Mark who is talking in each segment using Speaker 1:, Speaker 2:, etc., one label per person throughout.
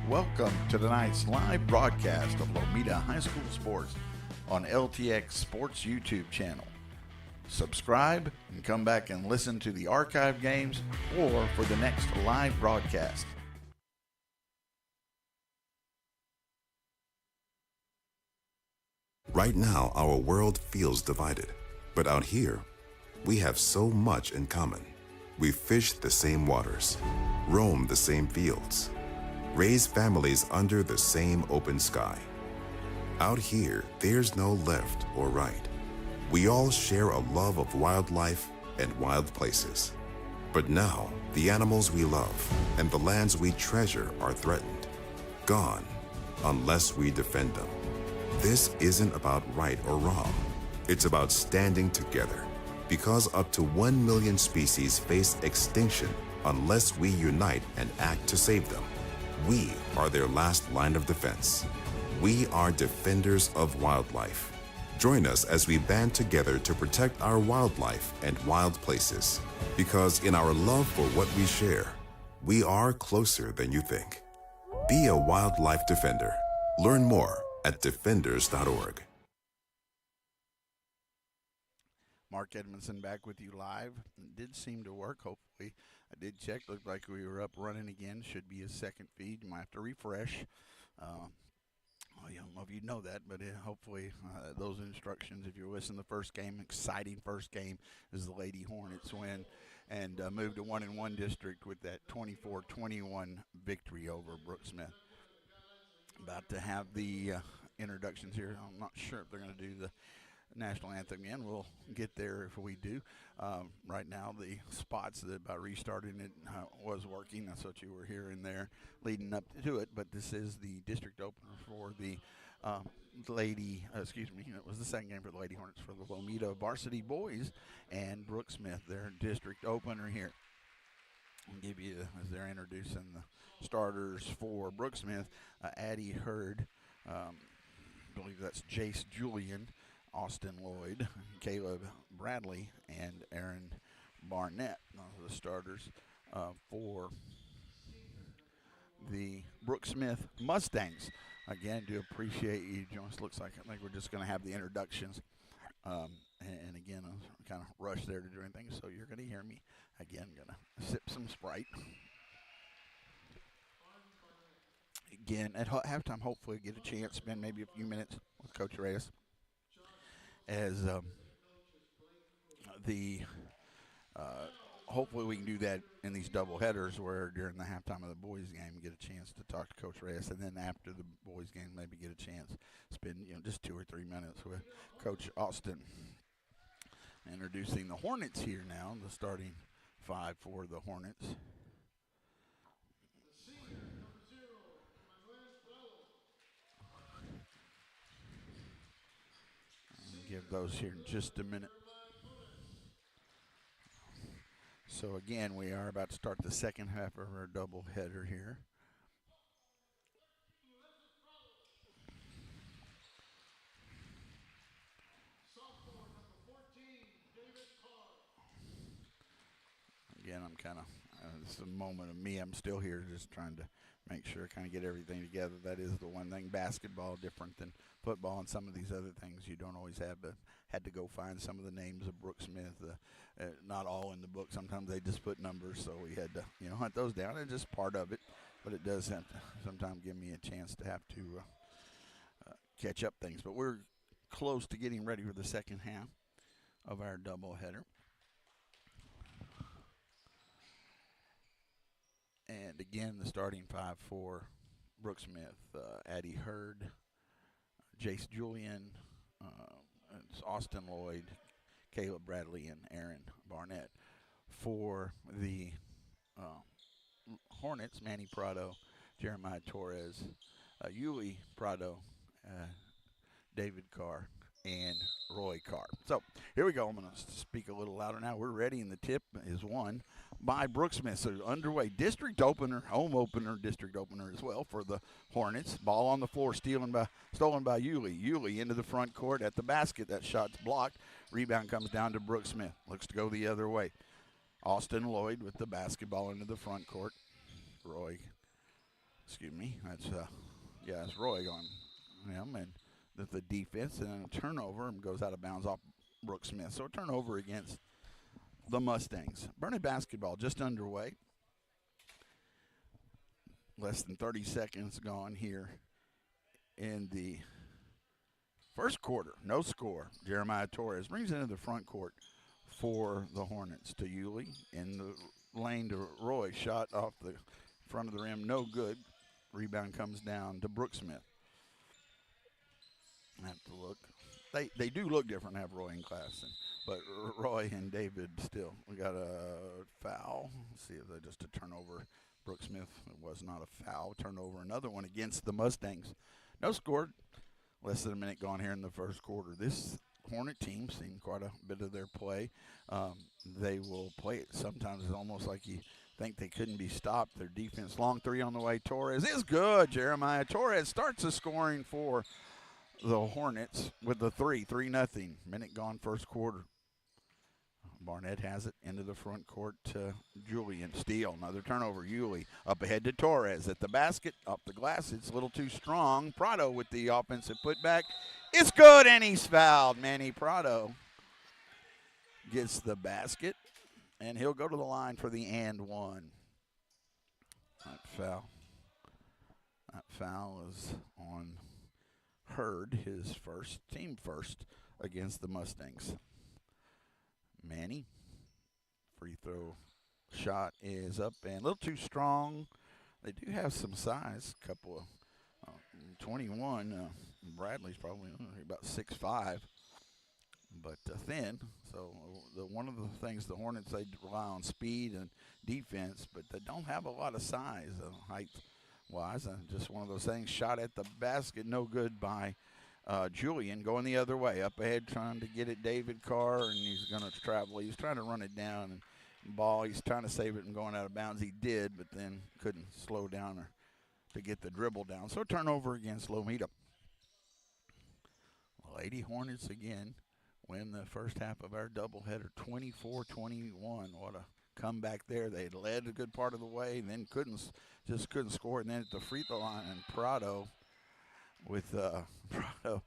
Speaker 1: Welcome to tonight's live broadcast of Lomita High School Sports on LTX Sports YouTube channel. Subscribe and come back and listen to the archive games or for the next live broadcast.
Speaker 2: Right now, our world feels divided, but out here, we have so much in common. We fish the same waters, roam the same fields, raise families under the same open sky. Out here, there's no left or right. We all share a love of wildlife and wild places. But now, the animals we love and the lands we treasure are threatened, gone, unless we defend them. This isn't about right or wrong. It's about standing together, because up to 1 million species face extinction unless we unite and act to save them. We are their last line of defense. We are defenders of wildlife. Join us as we band together to protect our wildlife and wild places, because in our love for what we share, we are closer than you think. Be a wildlife defender. Learn more at defenders.org.
Speaker 1: Mark Edmondson back with you live. It did seem to work, hopefully. I did check. Looked like we were up running again. Should be a second feed. You might have to refresh. I don't know if you know that, but hopefully those instructions, if you're listening to the first game, exciting first game, is the Lady Hornets win and move to 1-1 district with that 24-21 victory over Brooksmith. About to have the introductions here. I'm not sure if they're going to do the national anthem again. We'll get there if we do. Right now, the spots that by restarting it was working. That's what you were hearing there leading up to it. But this is the district opener for the it was the second game for the Lady Hornets for the Lomita varsity boys and Brooksmith, their district opener here. I'll give you, as they're introducing the starters for Brooksmith, Addie Hurd, I believe that's Jace Julian, Austin Lloyd, Caleb Bradley, and Aaron Barnett. Those are the starters for the Brooksmith Mustangs. Again, do appreciate you joining us. Looks like I think we're just going to have the introductions. And again, I'm kind of rushed there to do anything, so you're going to hear me. Again, going to sip some Sprite. Again, at halftime, hopefully get a chance, spend maybe a few minutes with Coach Reyes as hopefully we can do that in these double headers where during the halftime of the boys game get a chance to talk to Coach Reyes, and then after the boys game maybe get a chance to spend just 2 or 3 minutes with Coach Austin. Introducing the Hornets here now, the starting 5 for the Hornets. I'll give those here in just a minute. So again, we are about to start the second half of our double header here. Again, I'm kind of, this is a moment of me. I'm still here just trying to make sure, kind of get everything together. That is the one thing. Basketball different than football and some of these other things you don't always have. But had to go find some of the names of Brooksmith. Not all in the book. Sometimes they just put numbers, so we had to, hunt those down. It's just part of it. But it does have to sometimes give me a chance to have to catch up things. But we're close to getting ready for the second half of our doubleheader. And again, the starting 5 for Brooksmith, Addie Hurd, Jace Julian, Austin Lloyd, Caleb Bradley, and Aaron Barnett. For the Hornets, Manny Prado, Jeremiah Torres, Yuli Prado, David Carr, and Roy Carr. So here we go. I'm going to speak a little louder now. We're ready, and the tip is won by Brooksmith. So underway, district opener, home opener, district opener as well for the Hornets. Ball on the floor, stolen by Yuli. Yuli into the front court at the basket. That shot's blocked. Rebound comes down to Brooksmith. Looks to go the other way. Austin Lloyd with the basketball into the front court. Roy Excuse me. That's Roy on him, and the defense, and then a turnover and goes out of bounds off Brooks Smith. So a turnover against the Mustangs. Burnet basketball just underway. Less than 30 seconds gone here in the first quarter. No score. Jeremiah Torres brings it into the front court for the Hornets to Yulee. In the lane to Roy. Shot off the front of the rim. No good. Rebound comes down to Brooks Smith. I have to look. They do look different, have Roy and Classen. But Roy and David still. We got a foul. Let's see if they just a turnover. Brooks Smith, it was not a foul. Turnover, another one against the Mustangs. No score. Less than a minute gone here in the first quarter. This Hornet team seen quite a bit of their play. They will play it. Sometimes it's almost like you think they couldn't be stopped. Their defense, long three on the way. Torres is good. Jeremiah Torres starts the scoring for the Hornets with the 3-0. Minute gone first quarter. Barnett has it into the front court to Julian. Steele, another turnover. Yulee up ahead to Torres at the basket. Off the glass, it's a little too strong. Prado with the offensive putback. It's good, and he's fouled. Manny Prado gets the basket, and he'll go to the line for the and one. That foul is on Hurd, his first, team first, against the Mustangs. Manny, free throw shot is up and a little too strong. They do have some size, couple of 21. Bradley's probably about 6'5", but thin. So one of the things the Hornets, they rely on speed and defense, but they don't have a lot of size, height-wise. Just one of those things. Shot at the basket, no good by Julian. Going the other way, up ahead, trying to get it. David Carr, and he's going to travel. He's trying to run it down and ball. He's trying to save it and going out of bounds. He did, but then couldn't slow down or to get the dribble down. So turnover against Lomita. Lady Hornets again win the first half of our doubleheader, 24-21. What a comeback there. They led a good part of the way, and then couldn't score. And then at the free throw line, and Prado with Prado.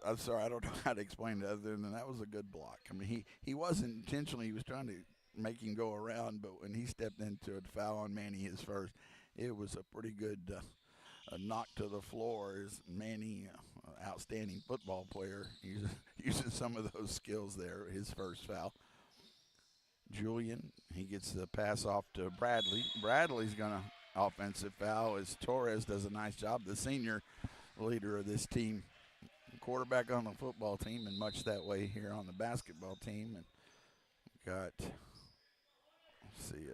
Speaker 1: I'm sorry, I don't know how to explain it other than that was a good block. I mean, he wasn't intentionally. He was trying to make him go around, but when he stepped into a foul on Manny, his first, it was a pretty good knock to the floor. Is Manny, outstanding football player, using some of those skills there, his first foul. Julian, he gets the pass off to Bradley. Bradley's going to offensive foul as Torres does a nice job, the senior leader of this team. Quarterback on the football team, and much that way here on the basketball team. And got, let's see,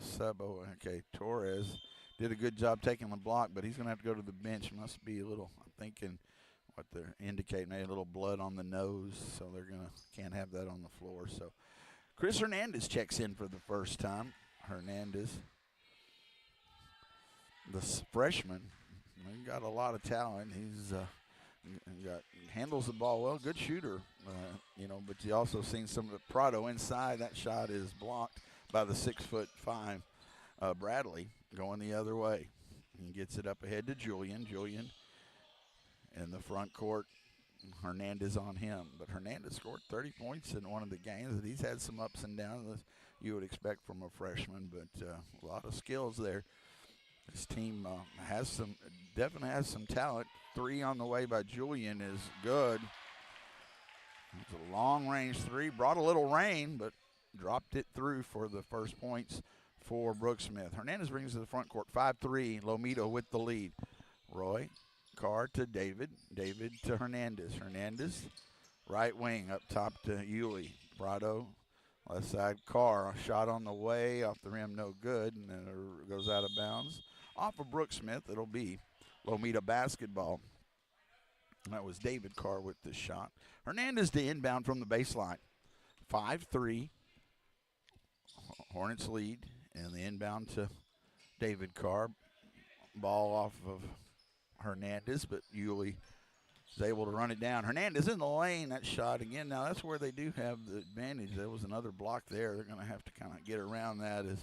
Speaker 1: Sebo. Okay, Torres did a good job taking the block, but he's going to have to go to the bench. Must be a little, I'm thinking, what they're indicating, maybe a little blood on the nose, so can't have that on the floor. So Chris Hernandez checks in for the first time. Hernandez, the freshman, he got a lot of talent. He's handles the ball well, good shooter, but you also seen some of the Prado inside. That shot is blocked by the 6'5" Bradley going the other way. He gets it up ahead to Julian. Julian in the front court. Hernandez on him, but Hernandez scored 30 points in one of the games. He's had some ups and downs, as you would expect from a freshman, but a lot of skills there. This team definitely has some talent. Three on the way by Julian is good. It's a long-range three. Brought a little rain, but dropped it through for the first points for Brooks Smith. Hernandez brings to the front court. 5-3, Lomito with the lead. Roy, Carr to David. David to Hernandez. Hernandez, right wing up top to Yulee. Prado, left side, Carr. Shot on the way, off the rim, no good, and then it goes out of bounds. Off of Brooks Smith, it'll be Lomita basketball. That was David Carr with the shot. Hernandez to inbound from the baseline. 5-3. Hornets lead, and the inbound to David Carr. Ball off of Hernandez, but Yulee is able to run it down. Hernandez in the lane, that shot again. Now that's where they do have the advantage. There was another block there. They're going to have to kind of get around that as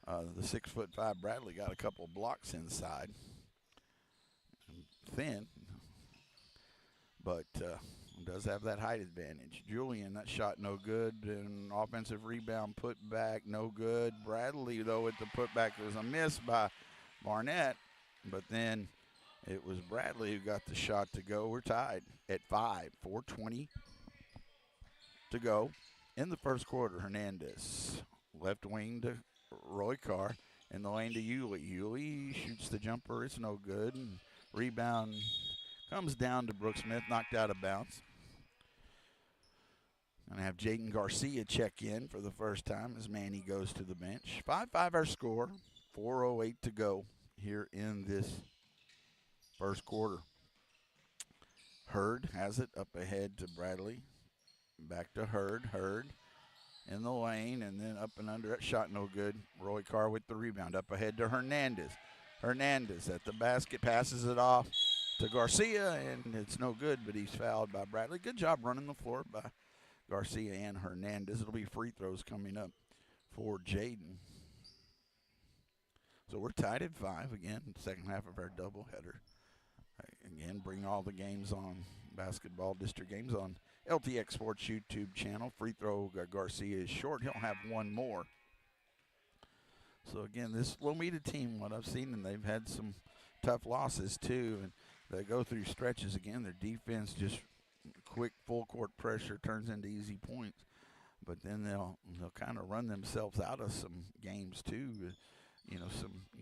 Speaker 1: The 6'5" Bradley got a couple blocks inside, thin, but does have that height advantage. Julian, that shot no good, and offensive rebound put back no good. Bradley, though, at the putback, it was a miss by Barnett, but then it was Bradley who got the shot to go. We're tied at 5, 4:20 to go in the first quarter. Hernandez, left wing to Roy Carr, in the lane to Yulee. Yulee shoots the jumper, it's no good, and rebound comes down to Brooks Smith, knocked out of bounds. Gonna have Jaden Garcia check in for the first time as Manny goes to the bench. 5-5 our score, 4:08 to go here in this first quarter. Hurd has it up ahead to Bradley. Back to Hurd. Hurd in the lane and then up and under it. Shot no good. Roy Carr with the rebound. Up ahead to Hernandez. Hernandez at the basket, passes it off to Garcia, and it's no good, but he's fouled by Bradley. Good job running the floor by Garcia and Hernandez. It'll be free throws coming up for Jaden. So we're tied at 5 again, second half of our doubleheader. Again, bring all the games on, basketball district games on LTX Sports YouTube channel. Free throw, Garcia is short. He'll have one more. So again, this Lomita team, what I've seen, and they've had some tough losses too, and they go through stretches again. Their defense just quick full court pressure turns into easy points, but then they'll kind of run themselves out of some games too. You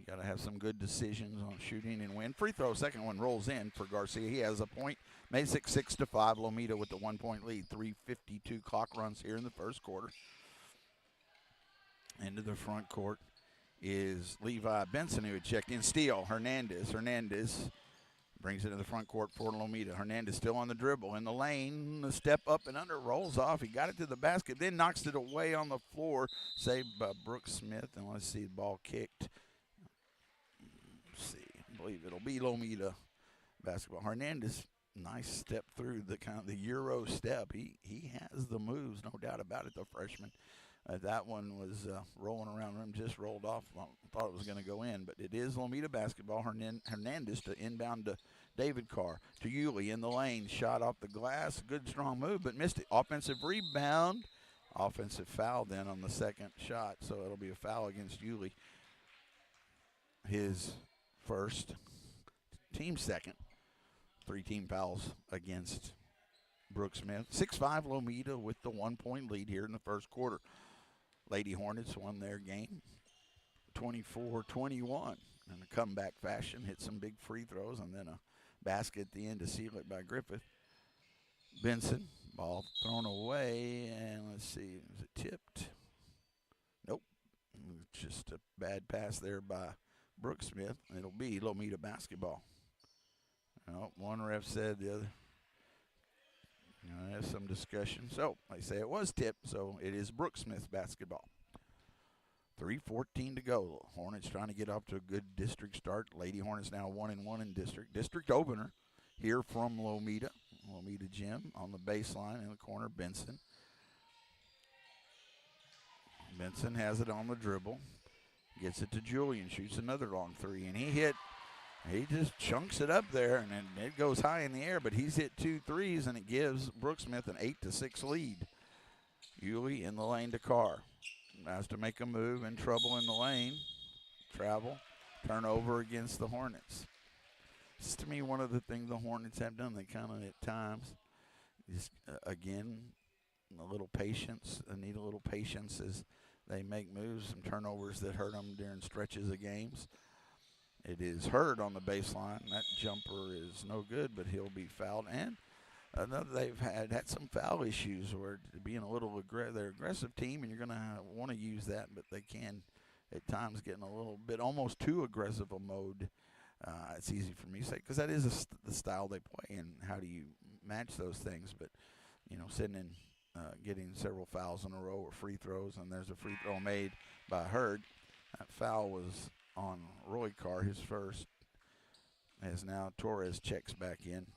Speaker 1: got to have some good decisions on shooting and win. Free throw, second one rolls in for Garcia. He has a point. Made 6-5. Lomita with the 1 point lead. 3:52 clock runs here in the first quarter. Into the front court is Levi Benson, who had checked in. Steal, Hernandez. Hernandez brings it to the front court for Lomita. Hernandez still on the dribble in the lane. The step up and under, rolls off. He got it to the basket, then knocks it away on the floor. Saved by Brooks Smith. And let's see the ball kicked. Let's see. I believe it'll be Lomita basketball. Hernandez, nice step through the kind of the Euro step. He has the moves, no doubt about it, the freshman. That one was rolling around the rim, just rolled off. I thought it was going to go in, but it is Lomita basketball. Hernandez to inbound to David Carr. To Yulee in the lane. Shot off the glass. Good, strong move, but missed it. Offensive rebound. Offensive foul then on the second shot, so it'll be a foul against Yulee. His first, team second. 3 team fouls against Brooks Smith. 6-5 Lomita with the 1 point lead here in the first quarter. Lady Hornets won their game 24-21 in a comeback fashion. Hit some big free throws and then a basket at the end to seal it by Griffith. Benson, ball thrown away, and let's see, was it tipped? Nope. Just a bad pass there by Brooks Smith. It'll be Lomita basketball. One ref said the other. There's some discussion. So, they say it was tipped, so it is Brooks Smith's basketball. 3:14 to go. Hornets trying to get off to a good district start. Lady Hornets now 1-1 in district. District opener here from Lomita. Lomita Gym on the baseline in the corner. Benson. Benson has it on the dribble. Gets it to Julian. Shoots another long three, and he just chunks it up there, and it goes high in the air, but he's hit 2 threes, and it gives Brooks Smith an 8-6 lead. Yulee in the lane to Carr. Has to make a move, in trouble in the lane. Travel. Turnover against the Hornets. This is, to me, one of the things the Hornets have done. They kind of, at times, just, again, a little patience. They need a little patience as they make moves, some turnovers that hurt them during stretches of games. It is Hurd on the baseline. That jumper is no good, but he'll be fouled. And they've had some foul issues where being a little they're an aggressive team, and you're going to want to use that, but they can at times get in a little bit almost too aggressive a mode. It's easy for me to say because that is the style they play, and how do you match those things? But, sitting in getting several fouls in a row or free throws, and there's a free throw made by Hurd. That foul was on Roy Carr, his first, as now Torres checks back in.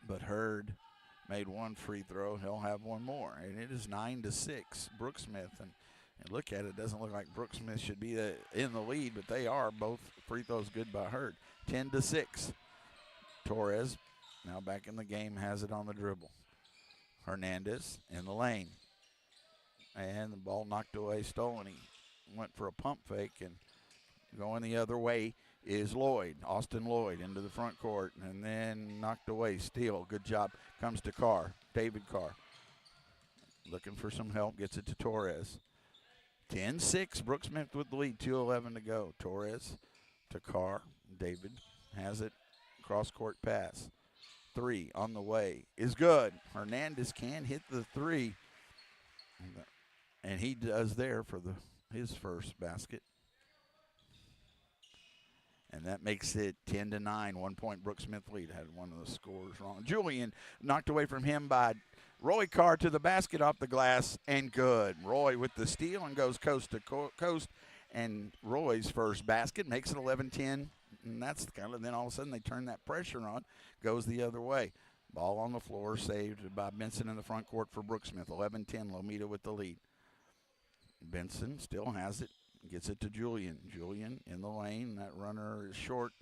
Speaker 1: But Hurd made one free throw. He'll have one more. And it is 9-6. Brooks Smith. And And look at it, it doesn't look like Brooke Smith should be in the lead, but they are. Both free throws good by Hurd. 10-6. Torres now back in the game, has it on the dribble. Hernandez in the lane. And the ball knocked away, stolen. He went for a pump fake, and going the other way is Lloyd. Austin Lloyd into the front court, and then knocked away. Steal, good job. Comes to Carr, David Carr. Looking for some help, gets it to Torres. 10-6, Brooke Smith with the lead, 2:11 to go. Torres to Carr. David has it, cross-court pass. 3 on the way is good. Hernandez can hit the 3, and he does there for his first basket. And that makes it 10-9, 1 point Brooke Smith lead. Had one of the scores wrong. Julian knocked away from him by Roy Carr to the basket off the glass, and good. Roy with the steal and goes coast to coast, and Roy's first basket makes it 11-10. And that's kind of, then all of a sudden they turn that pressure on, goes the other way. Ball on the floor, saved by Benson in the front court for Brooke Smith. 11-10, Lomita with the lead. Benson still has it, gets it to Julian. Julian in the lane, that runner is short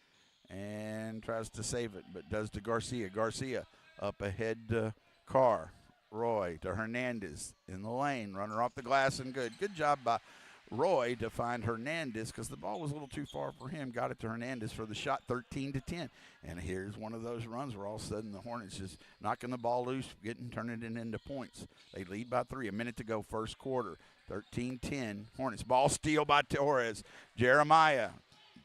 Speaker 1: and tries to save it, but does to Garcia. Garcia up ahead to Carr. Roy to Hernandez in the lane, runner off the glass and good. Good job by Roy to find Hernandez because the ball was a little too far for him. Got it to Hernandez for the shot, 13-10. And here's one of those runs where all of a sudden the Hornets just knocking the ball loose, turning it into points. They lead by 3. A minute to go, first quarter. 13-10. Hornets ball steal by Torres. Jeremiah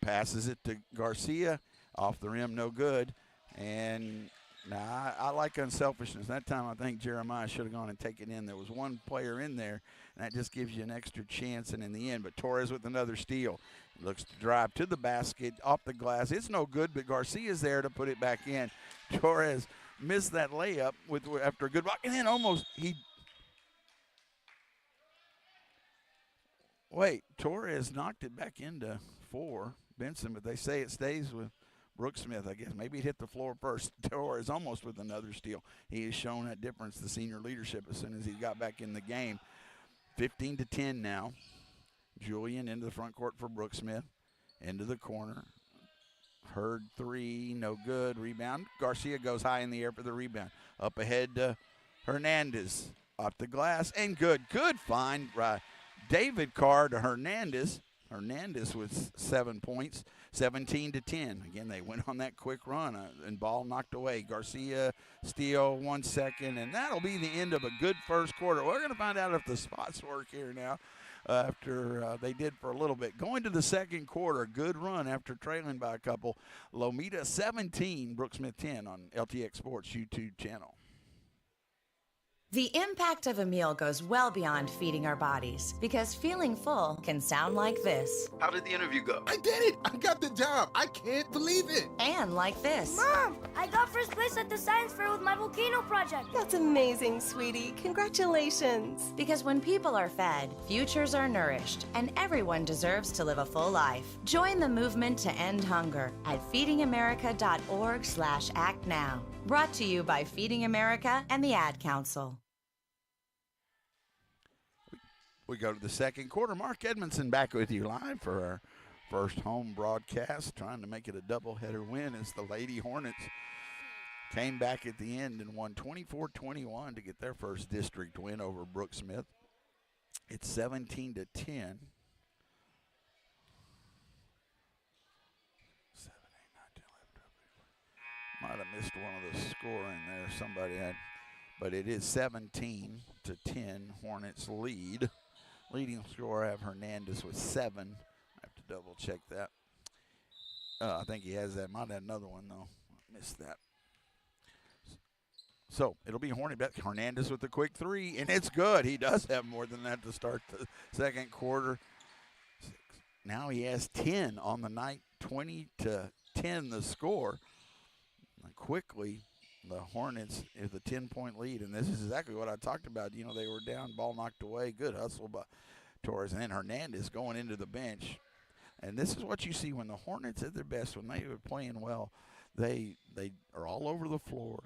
Speaker 1: passes it to Garcia. Off the rim, no good. And now I like unselfishness. That time I think Jeremiah should have gone and taken in. There was one player in there, and that just gives you an extra chance. And in the end, but Torres with another steal. Looks to drive to the basket, off the glass. It's no good, but Garcia's there to put it back in. Torres missed that layup after a good block, and then Torres knocked it back into 4, Benson, but they say it stays with Brooke Smith, I guess. Maybe it hit the floor first. Torres almost with another steal. He has shown that difference, the senior leadership, as soon as he got back in the game. 15-10 now. Julian into the front court for Brooke Smith. Into the corner. Hurd 3, no good. Rebound. Garcia goes high in the air for the rebound. Up ahead to Hernandez. Off the glass and good. Good find by David Carr to Hernandez. Hernandez with 7 points, 17-10. Again, they went on that quick run and ball knocked away. Garcia steal 1 second, and that'll be the end of a good first quarter. We're going to find out if the spots work here now after they did for a little bit. Going to the second quarter, good run after trailing by a couple. Lomita 17, Brooke Smith 10 on LTX Sports YouTube channel.
Speaker 3: The impact of a meal goes well beyond feeding our bodies because feeling full can sound like this.
Speaker 4: How did the interview go?
Speaker 5: I did it! I got the job! I can't believe it!
Speaker 3: And like this.
Speaker 6: Mom, I got first place at the science fair with my volcano project.
Speaker 7: That's amazing, sweetie. Congratulations.
Speaker 3: Because when people are fed, futures are nourished, and everyone deserves to live a full life. Join the movement to end hunger at feedingamerica.org/act now. Brought to you by Feeding America and the Ad Council.
Speaker 1: We go to the second quarter. Mark Edmondson back with you live for our first home broadcast, trying to make it a doubleheader win as the Lady Hornets came back at the end and won 24-21 to get their first district win over Brooke Smith. It's 17-10. 7, 8, 9, 10, 11, 12. Might have missed one of the scoring there. Somebody had, but it is 17-10. Hornets lead. Leading scorer, I have Hernandez with 7. I have to double check that. I think he has that. Might have another one though. I missed that. So it'll be Hornet back. Hernandez with the quick 3, and it's good. He does have more than that to start the second quarter. Now he has 10 on the night. 20-10 the score. And quickly, the Hornets is a 10-point lead, and this is exactly what I talked about. You know, they were down, ball knocked away, good hustle by Torres, and then Hernandez going into the bench. And this is what you see when the Hornets at their best, when they were playing well, they are all over the floor,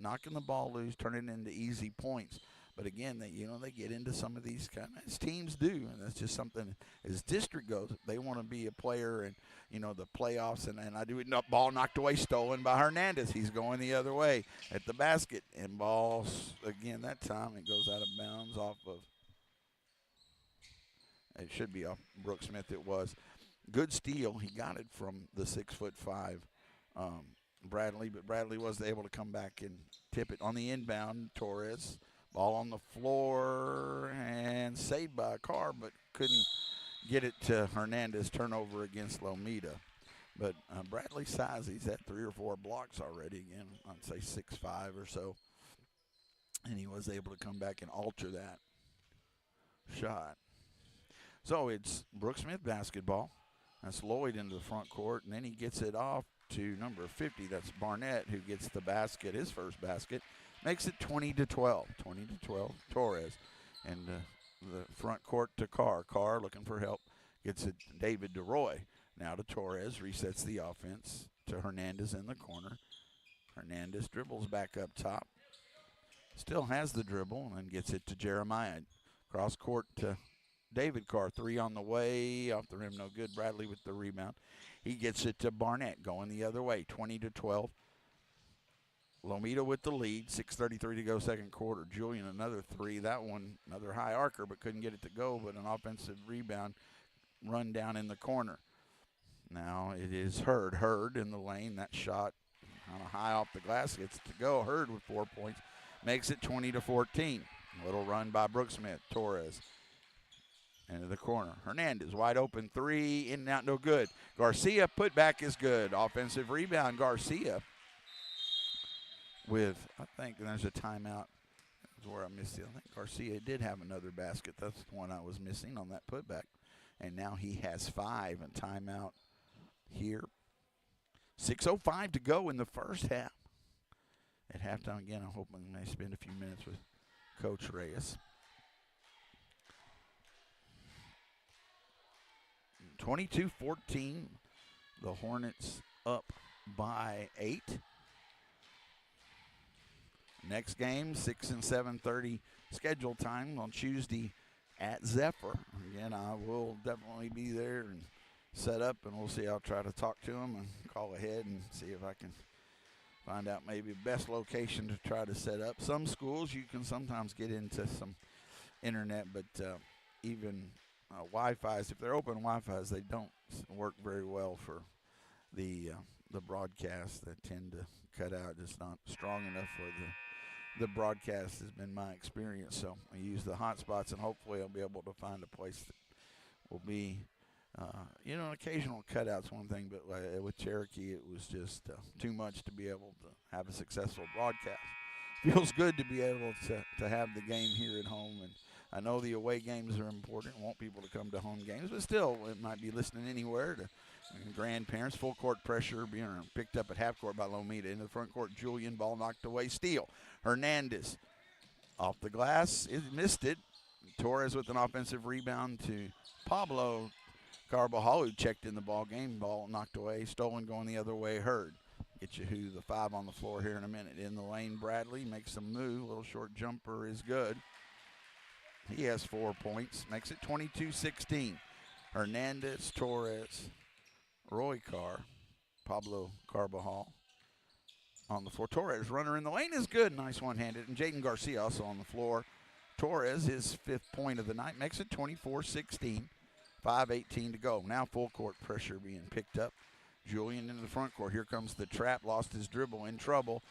Speaker 1: knocking the ball loose, turning it into easy points. But again, they get into some of these kind of as teams do, and that's just something as district goes. They want to be a player and the playoffs, and I do it. Ball knocked away, stolen by Hernandez. He's going the other way at the basket, and balls again that time it goes out of bounds off of. It should be off Brooke Smith. It was good steal. He got it from the 6'5" Bradley, but Bradley was able to come back and tip it on the inbound. Torres, ball on the floor and saved by a car, but couldn't get it to Hernandez. Turnover against Lomita. But Bradley's size, he's at 3 or 4 blocks already. Again, I'd say 6'5" or so. And he was able to come back and alter that shot. So it's Brooke Smith basketball. That's Lloyd into the front court, and then he gets it off to number 50. That's Barnett, who gets the basket, his first basket. Makes it 20-12. 20-12, Torres. And the front court to Carr. Carr looking for help. Gets it David DeRoy. Now to Torres. Resets the offense to Hernandez in the corner. Hernandez dribbles back up top. Still has the dribble and gets it to Jeremiah. Cross court to David Carr. 3 on the way. Off the rim, no good. Bradley with the rebound. He gets it to Barnett going the other way. 20-12. Lomita with the lead. 6:33 to go second quarter. Julian another 3. That one another high arcer but couldn't get it to go. But an offensive rebound run down in the corner. Now it is Hurd. Hurd in the lane. That shot kind of high off the glass. Gets to go. Hurd with 4 points. Makes it 20-14. Little run by Brooke Smith. Torres into the corner. Hernandez wide open 3. In and out, no good. Garcia put back is good. Offensive rebound. Garcia with, I think there's a timeout. That's where I missed it. I think Garcia did have another basket. That's the one I was missing on that putback. And now he has 5. And timeout here. 6:05 to go in the first half. At halftime, again, I'm hoping they spend a few minutes with Coach Reyes. 22-14. The Hornets up by 8. Next game, 6 and 7:30 schedule time on Tuesday at Zephyr. Again, I will definitely be there and set up, and we'll see. I'll try to talk to them and call ahead and see if I can find out maybe the best location to try to set up. Some schools you can sometimes get into some internet, but even Wi-Fi's, if they're open Wi-Fi's, they don't work very well for the broadcast. They tend to cut out, just not strong enough for the broadcast has been my experience. So I use the hotspots, and hopefully I'll be able to find a place that will be, an occasional cutout's one thing, but with Cherokee it was just too much to be able to have a successful broadcast. Feels good to be able to have the game here at home, and I know the away games are important. I want people to come to home games, but still, it might be listening anywhere to grandparents. Full court pressure being picked up at half court by Lomita. Into the front court, Julian, ball knocked away. Steal. Hernandez off the glass. It missed it. Torres with an offensive rebound to Pablo Carbajal, who checked in the ball game. Ball knocked away. Stolen going the other way. Hurd. Get you the 5 on the floor here in a minute. In the lane, Bradley makes a move. Little short jumper is good. He has 4 points. Makes it 22-16. Hernandez, Torres, Roy Carr, Pablo Carbajal on the floor. Torres, runner in the lane, is good. Nice one-handed. And Jaden Garcia also on the floor. Torres, his 5th point of the night, makes it 24-16. 5:18 to go. Now full court pressure being picked up. Julian into the front court. Here comes the trap. Lost his dribble, in trouble,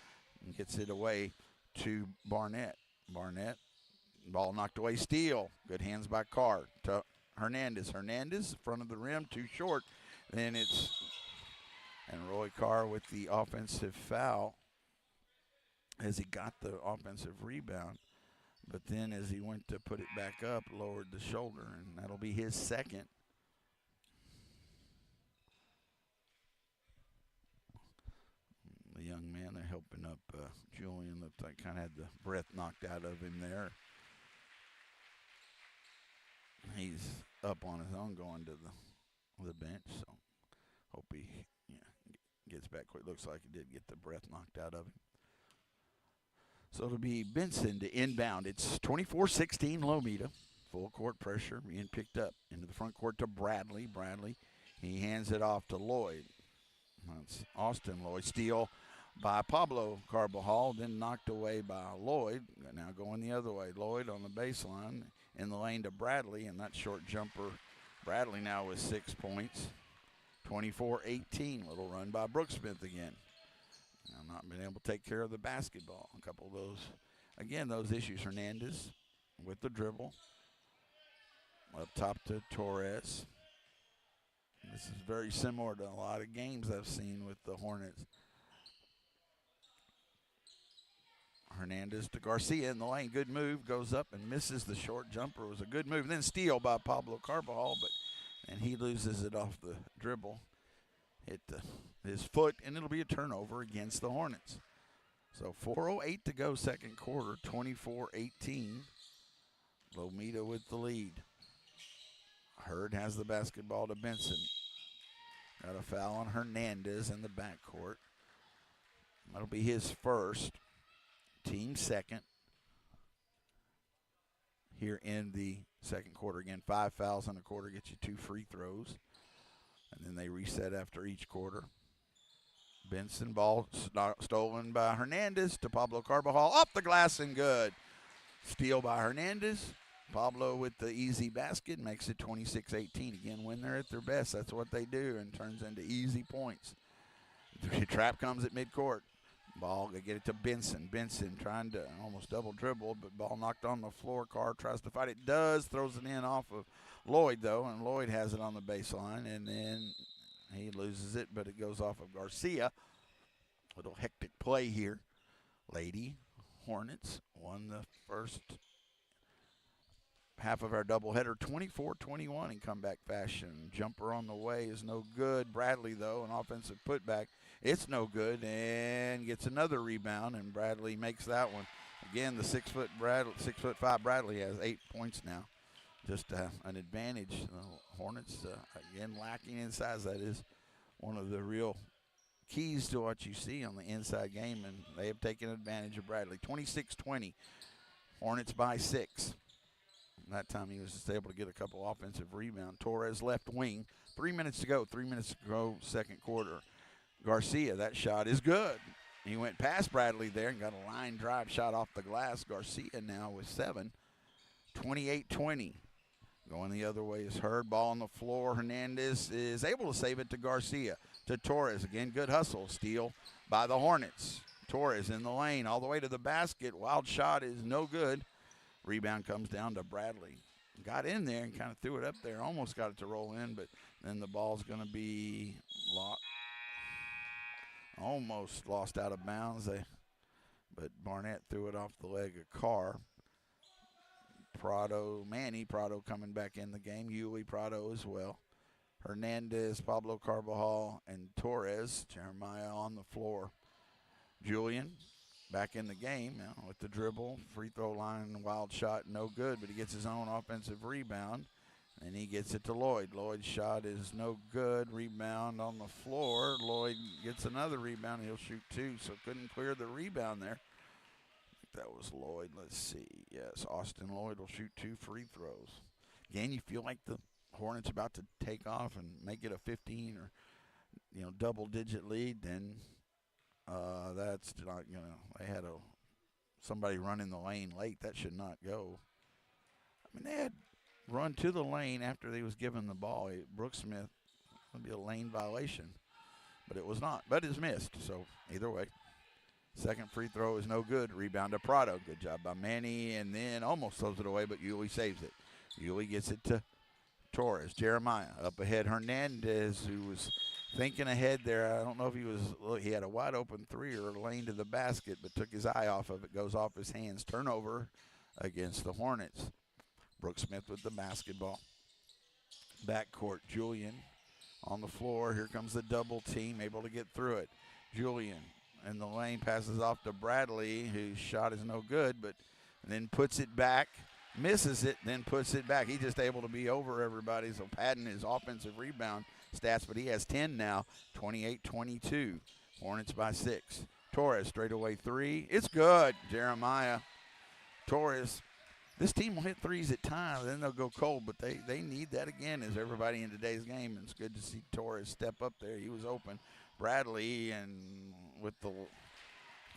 Speaker 1: and gets it away to Barnett. Barnett, ball knocked away. Steal. Good hands by Carr to Hernandez. Hernandez, front of the rim, too short. And Roy Carr with the offensive foul as he got the offensive rebound. But then as he went to put it back up, lowered the shoulder, and that'll be his 2nd. The young man, they're helping up Julian. Looked like kind of had the breath knocked out of him there. He's up on his own going to the bench, so hope he gets back quick. Looks like he did get the breath knocked out of him. So it'll be Benson to inbound. It's 24-16 Lomita. Full court pressure being picked up into the front court to Bradley. Bradley, he hands it off to Lloyd. That's Austin Lloyd. Steal by Pablo Carbajal, then knocked away by Lloyd. Now going the other way. Lloyd on the baseline in the lane to Bradley, and that short jumper. Bradley now with 6 points. 24-18. Little run by Brooksmith again. Now not been able to take care of the basketball. A couple of those, again, those issues. Hernandez with the dribble. Up top to Torres. This is very similar to a lot of games I've seen with the Hornets. Hernandez to Garcia in the lane. Good move. Goes up and misses the short jumper. It was a good move. Then steal by Pablo Carbajal, and he loses it off the dribble. Hit his foot, and it'll be a turnover against the Hornets. So 4:08 to go, second quarter, 24-18. Lomita with the lead. Hurd has the basketball to Benson. Got a foul on Hernandez in the backcourt. That'll be his first. Team second here in the second quarter. Again, 5 fouls in a quarter gets you 2 free throws. And then they reset after each quarter. Benson, ball stolen by Hernandez to Pablo Carbajal. Off the glass and good. Steal by Hernandez. Pablo with the easy basket makes it 26-18. Again, when they're at their best, that's what they do, and turns into easy points. The trap comes at midcourt. Ball, they get it to Benson. Benson trying to almost double dribble, but ball knocked on the floor. Carr tries to fight it. Does. Throws it in off of Lloyd, though, and Lloyd has it on the baseline, and then he loses it, but it goes off of Garcia. Little hectic play here. Lady Hornets won the first half of our doubleheader, 24-21 in comeback fashion. Jumper on the way is no good. Bradley, though, an offensive putback. It's no good, and gets another rebound, and Bradley makes that one. Again, the 6'5" Bradley has 8 points now. Just an advantage. The Hornets, again, lacking in size. That is one of the real keys to what you see on the inside game, and they have taken advantage of Bradley. 26-20, Hornets by 6. That time he was just able to get a couple offensive rebounds. Torres left wing. 3 minutes to go. 3 minutes to go, second quarter. Garcia, that shot is good. He went past Bradley there and got a line drive shot off the glass. Garcia now with 7. 28-20. Going the other way is Hurd. Ball on the floor. Hernandez is able to save it to Garcia. To Torres. Again, good hustle. Steal by the Hornets. Torres in the lane all the way to the basket. Wild shot is no good. Rebound comes down to Bradley. Got in there and kind of threw it up there. Almost got it to roll in, but then the ball's going to be almost lost out of bounds. But Barnett threw it off the leg of Carr. Manny Prado coming back in the game. Yulee Prado as well. Hernandez, Pablo Carbajal, and Torres. Jeremiah on the floor. Julian back in the game now with the dribble. Free throw line, wild shot, no good, but he gets his own offensive rebound, and he gets it to Lloyd. Lloyd's shot is no good. Rebound on the floor. Lloyd gets another rebound. He'll shoot 2, so couldn't clear the rebound there. That was Lloyd. Let's see. Yes, Austin Lloyd will shoot 2 free throws. Again, you feel like the Hornets about to take off and make it a 15 or double-digit lead. Then that's not they had somebody run in the lane late. That should not go. I mean, they had run to the lane after they was given the ball. Brooksmith would be a lane violation, but it was not. But it's missed. So either way. Second free throw is no good. Rebound to Prado. Good job by Manny, and then almost throws it away, but Yulee saves it. Yulee gets it to Torres. Jeremiah up ahead. Hernandez, who was thinking ahead there. I don't know if he had a wide open 3 or a lane to the basket, but took his eye off of it. Goes off his hands. Turnover against the Hornets. Brooksmith with the basketball. Backcourt. Julian on the floor. Here comes the double team. Able to get through it. Julian in the lane, passes off to Bradley, whose shot is no good, but then puts it back, misses it, then puts it back. He's just able to be over everybody, so padding his offensive rebound stats, but he has 10 now, 28-22. Hornets by 6. Torres, straightaway three. It's good. Jeremiah Torres. This team will hit threes at times, then they'll go cold, but they need that again as everybody in today's game. And it's good to see Torres step up there. He was open. Bradley, and with the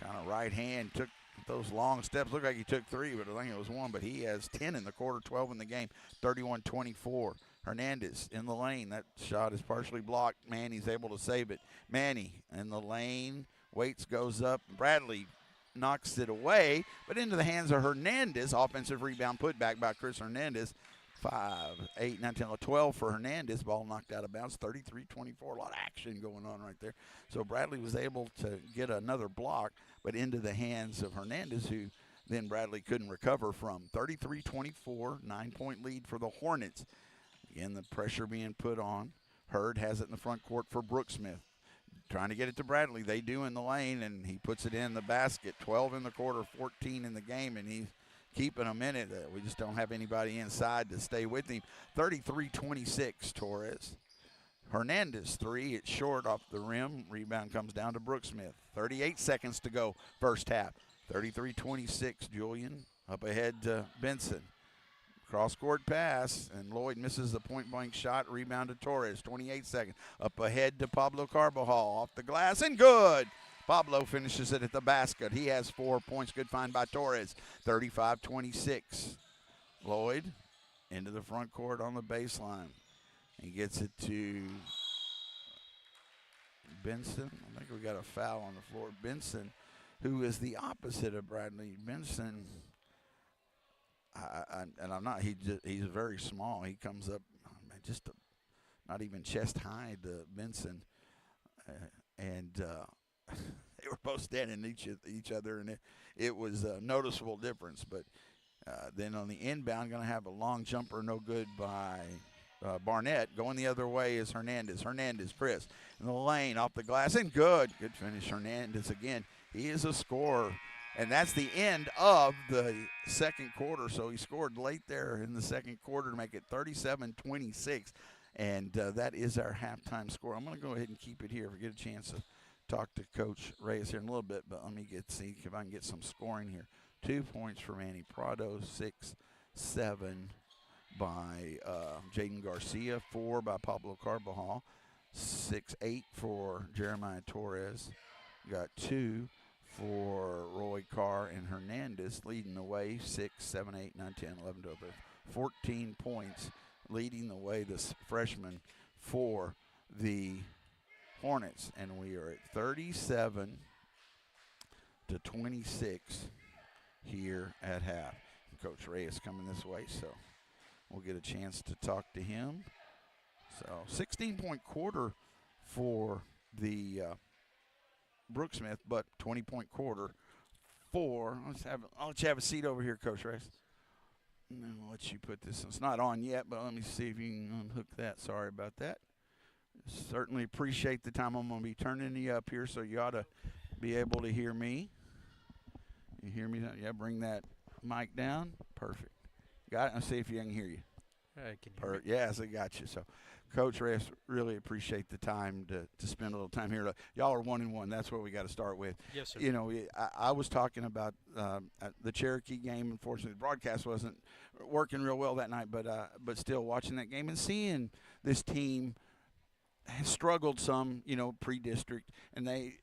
Speaker 1: kind of right hand, took those long steps. Looked like he took three, but I think it was one. But he has 10 in the quarter, 12 in the game, 31-24. Hernandez in the lane. That shot is partially blocked. Manny's able to save it. Manny in the lane. Waits goes up. Bradley knocks it away, but into the hands of Hernandez. Offensive rebound put back by Chris Hernandez. 5, 8, 9, 10, 12 for Hernandez. Ball knocked out of bounds, 33-24. A lot of action going on right there. So Bradley was able to get another block, but into the hands of Hernandez, who then Bradley couldn't recover from. 33-24, 9-point lead for the Hornets. Again, the pressure being put on. Hurd has it in the front court for Brooksmith. Trying to get it to Bradley. They do in the lane, and he puts it in the basket. 12 in the quarter, 14 in the game, and he's keeping them in it. We just don't have anybody inside to stay with him. 33-26, Torres. Hernandez, three. It's short off the rim. Rebound comes down to Brooksmith. 38 seconds to go, first half. 33-26, Julian. Up ahead to Benson. Cross-court pass, and Lloyd misses the point-blank shot. Rebound to Torres, 28 seconds. Up ahead to Pablo Carbajal, off the glass, and good. Pablo finishes it at the basket. He has 4 points. Good find by Torres. 35-26. Lloyd into the front court on the baseline. He gets it to Benson. I think we got a foul on the floor. Benson, who is the opposite of Bradley. Benson, and I'm not. He's very small. He comes up just not even chest high to Benson, and they were both standing each other, and it was a noticeable difference. But then on the inbound, going to have a long jumper, no good by Barnett. Going the other way is Hernandez. Hernandez, Chris, in the lane, off the glass, and good. Good finish, Hernandez again. He is a scorer. And that's the end of the second quarter. So he scored late there in the second quarter to make it 37-26. And that is our halftime score. I'm going to go ahead and keep it here if we get a chance to talk to Coach Reyes here in a little bit. But let me see if I can get some scoring here. 2 points for Manny Prado, 6-7 by Jaden Garcia, 4 by Pablo Carbajal, 6-8 for Jeremiah Torres. Got 2 for Roy Carr and Hernandez, leading the way, 6, 7, 8, 9, 10, 11, 12, 14 points, leading the way, this freshman for the Hornets. And we are at 37-26 here at half. Coach Reyes coming this way, so we'll get a chance to talk to him. So 16-point quarter for the Brooksmith, but 20-point quarter for. I'll let you have a seat over here, Coach Reyes. And then I'll let you put this. It's not on yet, but let me see if you can unhook that. Sorry about that. Certainly appreciate the time. I'm going to be turning you up here, so you ought to be able to hear me. You hear me? Yeah, bring that mic down. Perfect. Got it? I'll see if you can hear you.
Speaker 4: I can hear you.
Speaker 1: Yes, I got you. So, Coach Reyes, really appreciate the time to spend a little time here. Y'all are 1-1. That's what we got to start with.
Speaker 4: Yes, sir.
Speaker 1: You know, I was talking about the Cherokee game. Unfortunately, the broadcast wasn't working real well that night, but still watching that game and seeing this team has struggled some, you know, pre-district, and they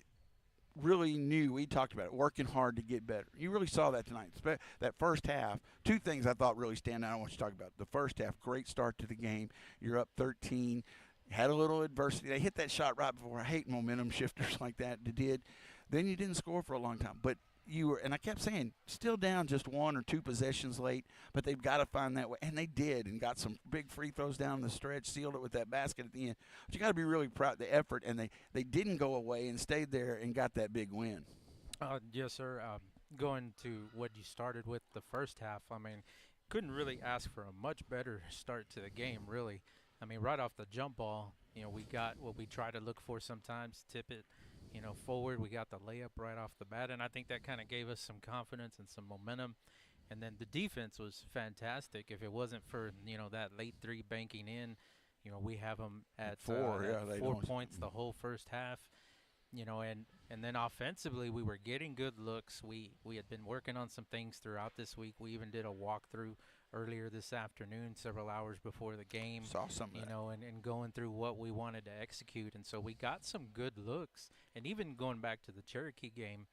Speaker 1: really knew, we talked about it, working hard to get better. You really saw that tonight. That first half, 2 things I thought really stand out I want you to talk about. The first half, great start to the game. You're up 13, had a little adversity. They hit that shot right before. I hate momentum shifters like that. They did. Then you didn't score for a long time. But you were, and I kept saying, still down just 1 or 2 possessions late, but they've got to find that way. And they did, and got some big free throws down the stretch, sealed it with that basket at the end. But you got to be really proud of the effort, and they didn't go away and stayed there and got that big win.
Speaker 4: Yes, sir. Going to what you started with the first half, I mean, couldn't really ask for a much better start to the game, really. I mean, right off the jump ball, you know, we got what we try to look for sometimes, tip it, you know, forward. We got the layup right off the bat, and I think that kind of gave us some confidence and some momentum. And then the defense was fantastic. If it wasn't for, you know, that late 3 banking in, you know, we have them at
Speaker 1: 4,
Speaker 4: 4 points the whole first half. And then offensively, we were getting good looks. We had been working on some things throughout this week. We even did a walkthrough earlier this afternoon, several hours before the game.
Speaker 1: Saw some of that.
Speaker 4: And going through what we wanted to execute. And so we got some good looks. And even going back to the Cherokee game,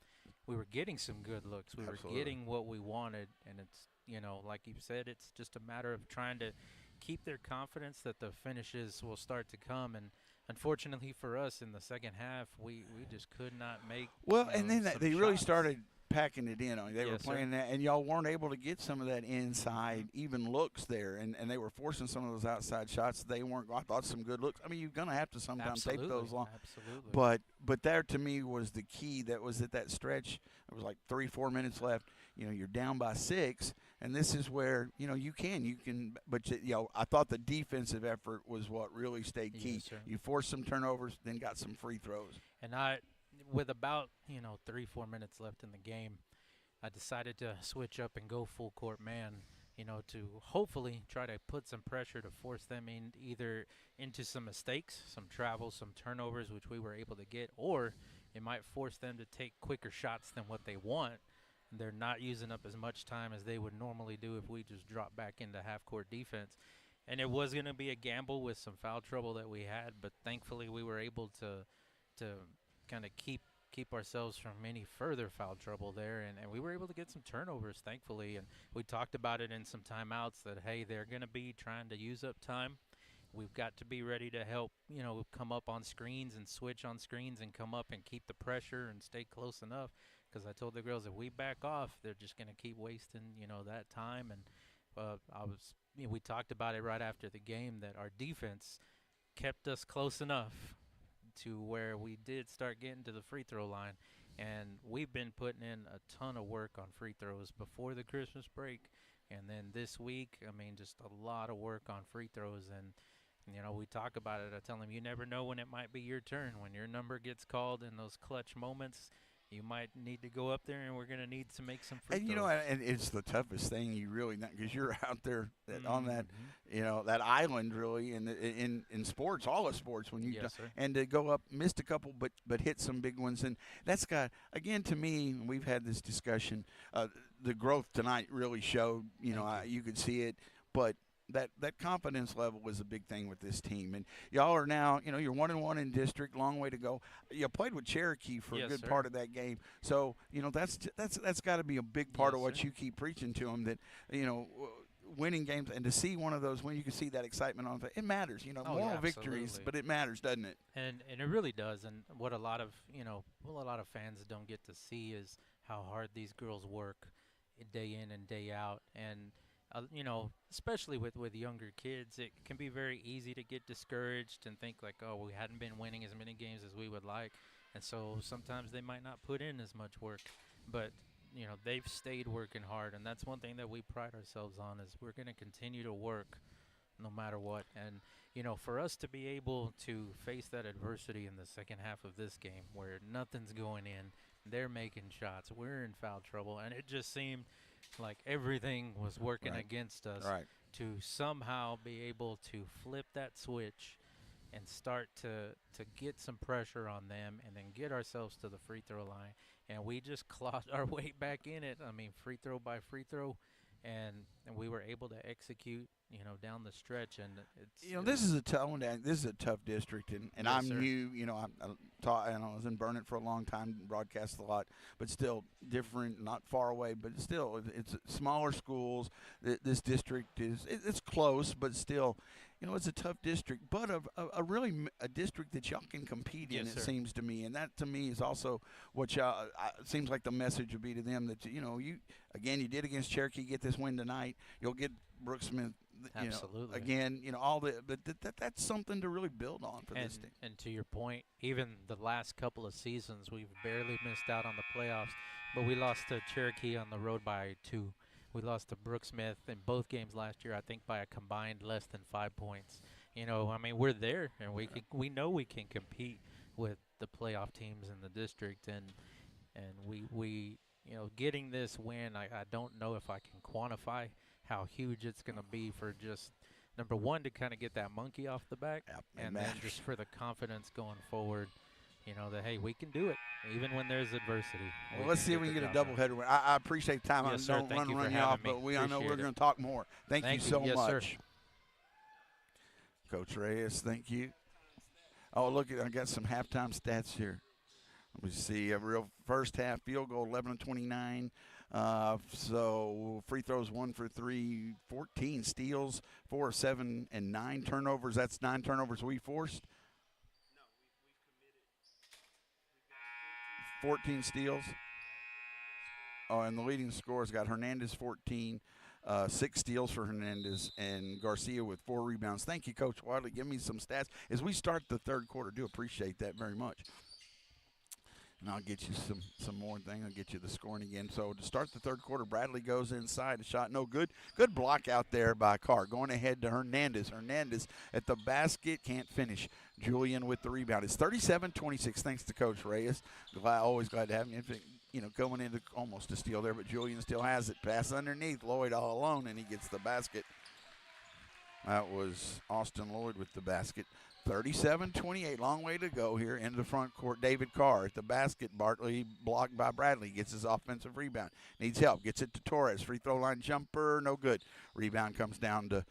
Speaker 4: we were getting some good looks. We
Speaker 1: Absolutely.
Speaker 4: were getting what we wanted. And it's, like you said, it's just a matter of trying to keep their confidence that the finishes will start to come. And unfortunately for us, in the second half, we just could not make.
Speaker 1: Well, and then
Speaker 4: some
Speaker 1: they really
Speaker 4: shots.
Speaker 1: started packing it in. I mean, they were
Speaker 4: Yes, sir.
Speaker 1: playing that, and y'all weren't able to get some of that inside, even looks there, and they were forcing some of those outside shots. They weren't. I thought some good looks. I mean, you're gonna have to sometimes take those long.
Speaker 4: Absolutely.
Speaker 1: But there to me was the key. That was at that stretch. It was like 3-4 minutes left. You're down by 6, and this is where you can. But I thought the defensive effort was what really stayed key.
Speaker 4: Yes, sir.
Speaker 1: You forced some turnovers, then got some free throws.
Speaker 4: And with about 3-4 minutes left in the game, I decided to switch up and go full court man. To hopefully try to put some pressure to force them either into some mistakes, some travel, some turnovers, which we were able to get, or it might force them to take quicker shots than what they want. They're not using up as much time as they would normally do if we just drop back into half-court defense. And it was going to be a gamble with some foul trouble that we had, but thankfully we were able to kind of keep ourselves from any further foul trouble there, and we were able to get some turnovers, thankfully. And we talked about it in some timeouts that, hey, they're going to be trying to use up time. We've got to be ready to help, come up on screens and switch on screens and come up and keep the pressure and stay close enough. Because I told the girls, if we back off, they're just going to keep wasting, that time. And we talked about it right after the game that our defense kept us close enough to where we did start getting to the free throw line. And we've been putting in a ton of work on free throws before the Christmas break. And then this week, just a lot of work on free throws. And, we talk about it. I tell them, you never know when it might be your turn. When your number gets called in those clutch moments, you might need to go up there, and we're going to need to make some free throws.
Speaker 1: And it's the toughest thing you really because you're out there on that, that island really in sports, all of sports when you
Speaker 4: Yes, sir.
Speaker 1: and to go up, missed a couple, but hit some big ones, and that's got again to me. We've had this discussion. The growth tonight really showed. You could see it, but. That confidence level was a big thing with this team, and y'all are now, you're 1-1 in district, long way to go. You played with Cherokee for a good part of that game, so that's got to be a big part of what you keep preaching to them. That winning games and to see one of those when you can see that excitement on it matters. Moral victories, but it matters, doesn't it?
Speaker 4: And it really does. And what a lot of fans don't get to see is how hard these girls work day in and day out. And especially with younger kids, it can be very easy to get discouraged and think like, oh, we hadn't been winning as many games as we would like. And so sometimes they might not put in as much work. But, they've stayed working hard. And that's one thing that we pride ourselves on is we're going to continue to work no matter what. And, for us to be able to face that adversity in the second half of this game where nothing's going in, they're making shots, we're in foul trouble, and it just seemed like everything was working against us to somehow be able to flip that switch and start to get some pressure on them and then get ourselves to the free throw line. And we just clawed our way back in it. Free throw by free throw. And we were able to execute, down the stretch. And it's
Speaker 1: this is a tough one. This is a tough district, and
Speaker 4: Yes,
Speaker 1: I'm
Speaker 4: sir.
Speaker 1: new. I taught. I was in Burnett for a long time, broadcast a lot, but still different, not far away, but still it's smaller schools. This district it's close, but still, it's a tough district, but a really a district that y'all can compete in.
Speaker 4: Yes,
Speaker 1: It
Speaker 4: sir.
Speaker 1: seems to me, and that to me is also what y'all. It seems like the message would be to them that you again you did against Cherokee. Get this win tonight. You'll get Brooks Smith.
Speaker 4: Absolutely.
Speaker 1: Again, all the but that's something to really build on for this team.
Speaker 4: And to your point, even the last couple of seasons, we've barely missed out on the playoffs, but we lost to Cherokee on the road by 2. We lost to Brooksmith in both games last year, I think by a combined less than 5 points. We're there, and we know we can compete with the playoff teams in the district, and we getting this win, I don't know if I can quantify how huge it's going to be for just number one to kind of get that monkey off the back,
Speaker 1: Yep, it
Speaker 4: and then
Speaker 1: matters.
Speaker 4: just for the confidence going forward. that hey, we can do it even when there's adversity.
Speaker 1: Well,
Speaker 4: We
Speaker 1: let's
Speaker 4: can
Speaker 1: see if
Speaker 4: get
Speaker 1: we
Speaker 4: the
Speaker 1: can get a
Speaker 4: job done.
Speaker 1: doubleheader win. I appreciate the time. I
Speaker 4: Yes, sir.
Speaker 1: don't
Speaker 4: Thank you for
Speaker 1: run you
Speaker 4: having
Speaker 1: off,
Speaker 4: me.
Speaker 1: but I know we're
Speaker 4: Appreciate it.
Speaker 1: going to talk more. Thank you so
Speaker 4: Yes, sir.
Speaker 1: much. Coach Reyes, thank you. Oh, look, I got some halftime stats here. Let me see. A real first half field goal, 11 of 29. So free throws, 1 for 3, 14 steals, 4 of 7, and 9 turnovers. That's 9 turnovers we forced. 14 steals. Oh, and the leading scorers got Hernandez 14, 6 steals for Hernandez, and Garcia with 4 rebounds. Thank you, Coach Wadley. Give me some stats as we start the third quarter. Do appreciate that very much. And I'll get you some more thing. I'll get you the scoring again. So to start the third quarter, Bradley goes inside. A shot no good. Good block out there by Carr. Going ahead to Hernandez. Hernandez at the basket. Can't finish. Julian with the rebound. It's 37-26 thanks to Coach Reyes. Always glad to have him. Going into almost a steal there, but Julian still has it. Pass underneath. Lloyd all alone, and he gets the basket. That was Austin Lloyd with the basket. 37-28, long way to go here into the front court. David Carr at the basket. Bartley blocked by Bradley. Gets his offensive rebound. Needs help. Gets it to Torres. Free throw line jumper. No good. Rebound comes down to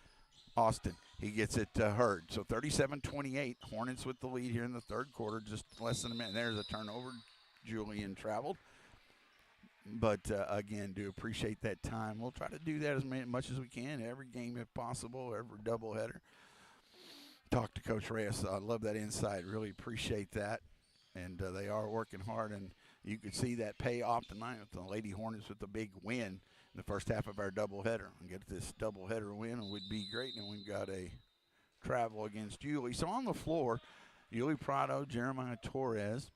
Speaker 1: Austin. He gets it to Hurd. So 37-28. Hornets with the lead here in the third quarter. Just less than a minute. There's a turnover. Julian traveled. But, again, do appreciate that time. We'll try to do that as much as we can. Every game if possible. Every doubleheader. Talk to Coach Reyes. I love that insight. Really appreciate that. And they are working hard, and you could see that pay off tonight with the Lady Hornets with a big win in the first half of our doubleheader. And get this doubleheader win would be great. And we've got a travel against Yulee. So on the floor, Yulee Prado, Jeremiah Torres,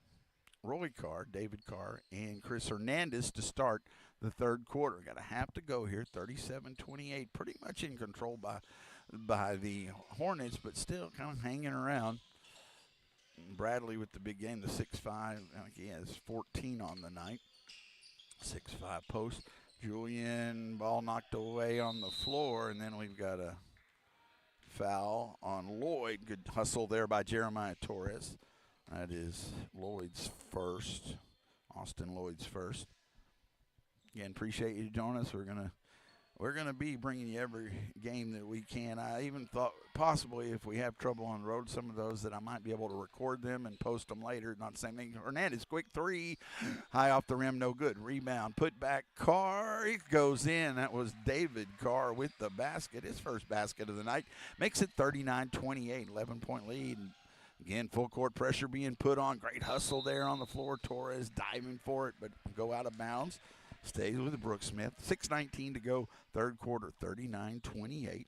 Speaker 1: Roy Carr, David Carr, and Chris Hernandez to start the third quarter. Got a half to go here, 37-28. Pretty much in control by the Hornets, but still kind of hanging around. Bradley with the big game, the 6'5". I think he has 14 on the night. 6'5" post. Julian, ball knocked away on the floor, and then we've got a foul on Lloyd. Good hustle there by Jeremiah Torres. That is Lloyd's first. Austin Lloyd's first. Again, appreciate you joining us. We're gonna be bringing you every game that we can. I even thought possibly if we have trouble on the road, some of those that I might be able to record them and post them later. Not the same thing. Hernandez, quick three, high off the rim, no good. Rebound, put back. Carr, it goes in. That was David Carr with the basket. His first basket of the night. Makes it 39-28, 11-point lead. And again, full court pressure being put on. Great hustle there on the floor. Torres diving for it, but go out of bounds. Stays with Brooks Smith. 6:19 to go, third quarter, 39-28.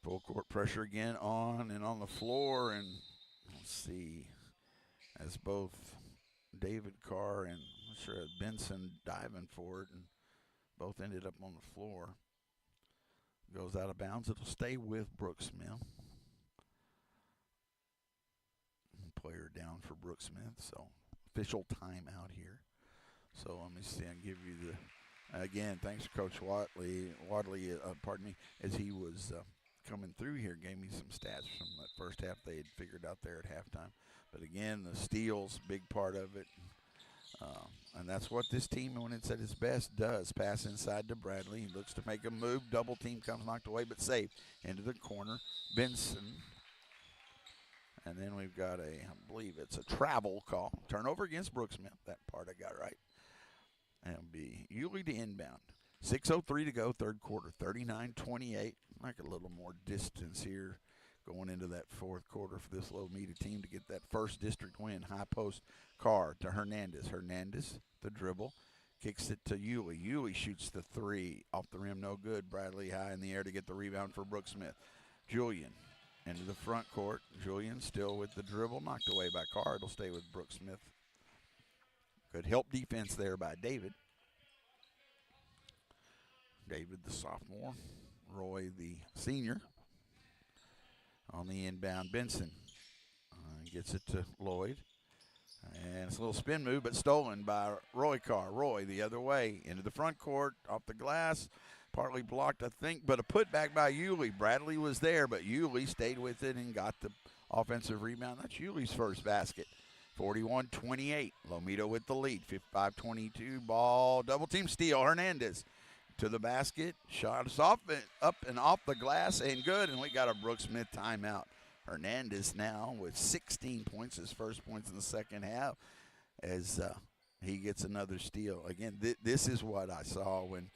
Speaker 1: Full court pressure again on and on the floor. And let's see, as both David Carr and I'm sure Benson diving for it, and both ended up on the floor. Goes out of bounds. It'll stay with Brooks Smith. Player down for Brooks Smith, so official timeout here. So let me see. I'll give you the again. Thanks to Coach Wadley, pardon me, as he was coming through here, gave me some stats from that first half they had figured out there at halftime. But again, the steals, big part of it, and that's what this team, when it's at its best, does. Pass inside to Bradley. He looks to make a move. Double team comes knocked away, but saved into the corner. Benson. And then we've got I believe it's a travel call. Turnover against Brooks Smith. That part I got right. And it'll be Yulee to inbound. 6:03 to go, third quarter, 39-28. Like a little more distance here going into that fourth quarter for this Lomita team to get that first district win. High post, Carr to Hernandez. Hernandez, the dribble, kicks it to Yulee. Yulee shoots the three. Off the rim, no good. Bradley high in the air to get the rebound for Brooks Smith. Julian. Into the front court. Julian still with the dribble. Knocked away by Carr. It'll stay with Brooks Smith. Good help defense there by David. David, the sophomore. Roy, the senior. On the inbound, Benson. Gets it to Lloyd. And it's a little spin move, but stolen by Roy Carr. Roy the other way. Into the front court. Off the glass. partly blocked, I think, but a putback by Yulee. Bradley was there, but Yulee stayed with it and got the offensive rebound. That's Yulee's first basket. 41-28. Lomita with the lead. 55-22. Ball, double team steal. Hernandez to the basket. Shot is off, up and off the glass and good. And we got a Brooks Smith timeout. Hernandez now with 16 points, his first points in the second half, as he gets another steal. Again, this is what I saw when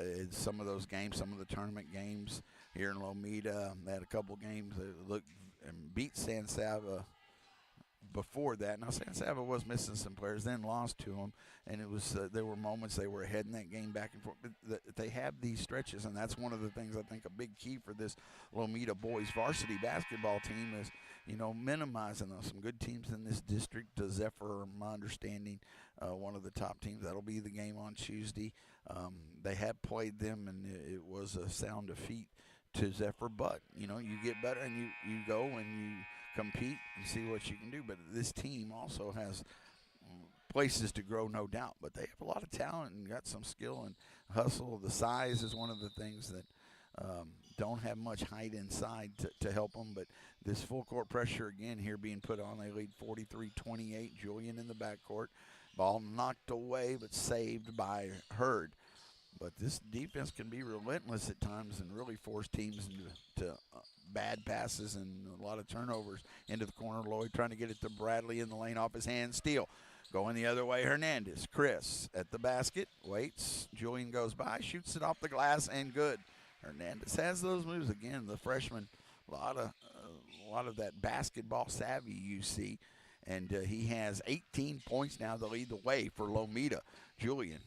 Speaker 1: in some of those games, some of the tournament games here in Lomita. They had a couple games that looked and beat San Saba before that. Now, San Saba was missing some players, then lost to them, and it was there were moments they were ahead in that game back and forth. But they have these stretches, and that's one of the things I think a big key for this Lomita boys varsity basketball team is, minimizing those. Some good teams in this district. Zephyr, my understanding, one of the top teams. That'll be the game on Tuesday. They have played them, and it was a sound defeat to Zephyr, but you get better and you go and you compete and see what you can do. But this team also has places to grow, no doubt, but they have a lot of talent and got some skill and hustle. The size is one of the things that don't have much height inside to help them, but this full court pressure again here being put on. They lead 43-28. Julian in the backcourt. Ball knocked away but saved by Hurd. But this defense can be relentless at times and really force teams into bad passes and a lot of turnovers into the corner. Lloyd trying to get it to Bradley in the lane, off his hand. Steal. Going the other way, Hernandez. Chris at the basket. Waits. Julian goes by. Shoots it off the glass and good. Hernandez has those moves. Again, the freshman, a lot of that basketball savvy you see. And he has 18 points now to lead the way for Lomita. Julian.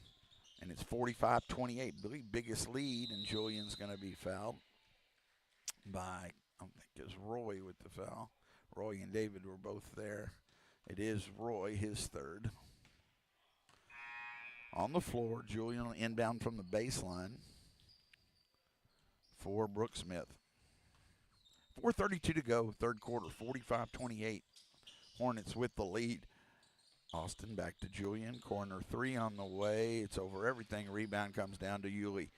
Speaker 1: And it's 45-28, the biggest lead, and Julian's going to be fouled by, I think it's Roy with the foul. Roy and David were both there. It is Roy, his third. On the floor, Julian inbound from the baseline for Brooks Smith. 4:32 to go, third quarter, 45-28. Hornets with the lead. Austin back to Julian. Corner three on the way. It's over everything. Rebound comes down to Yulee.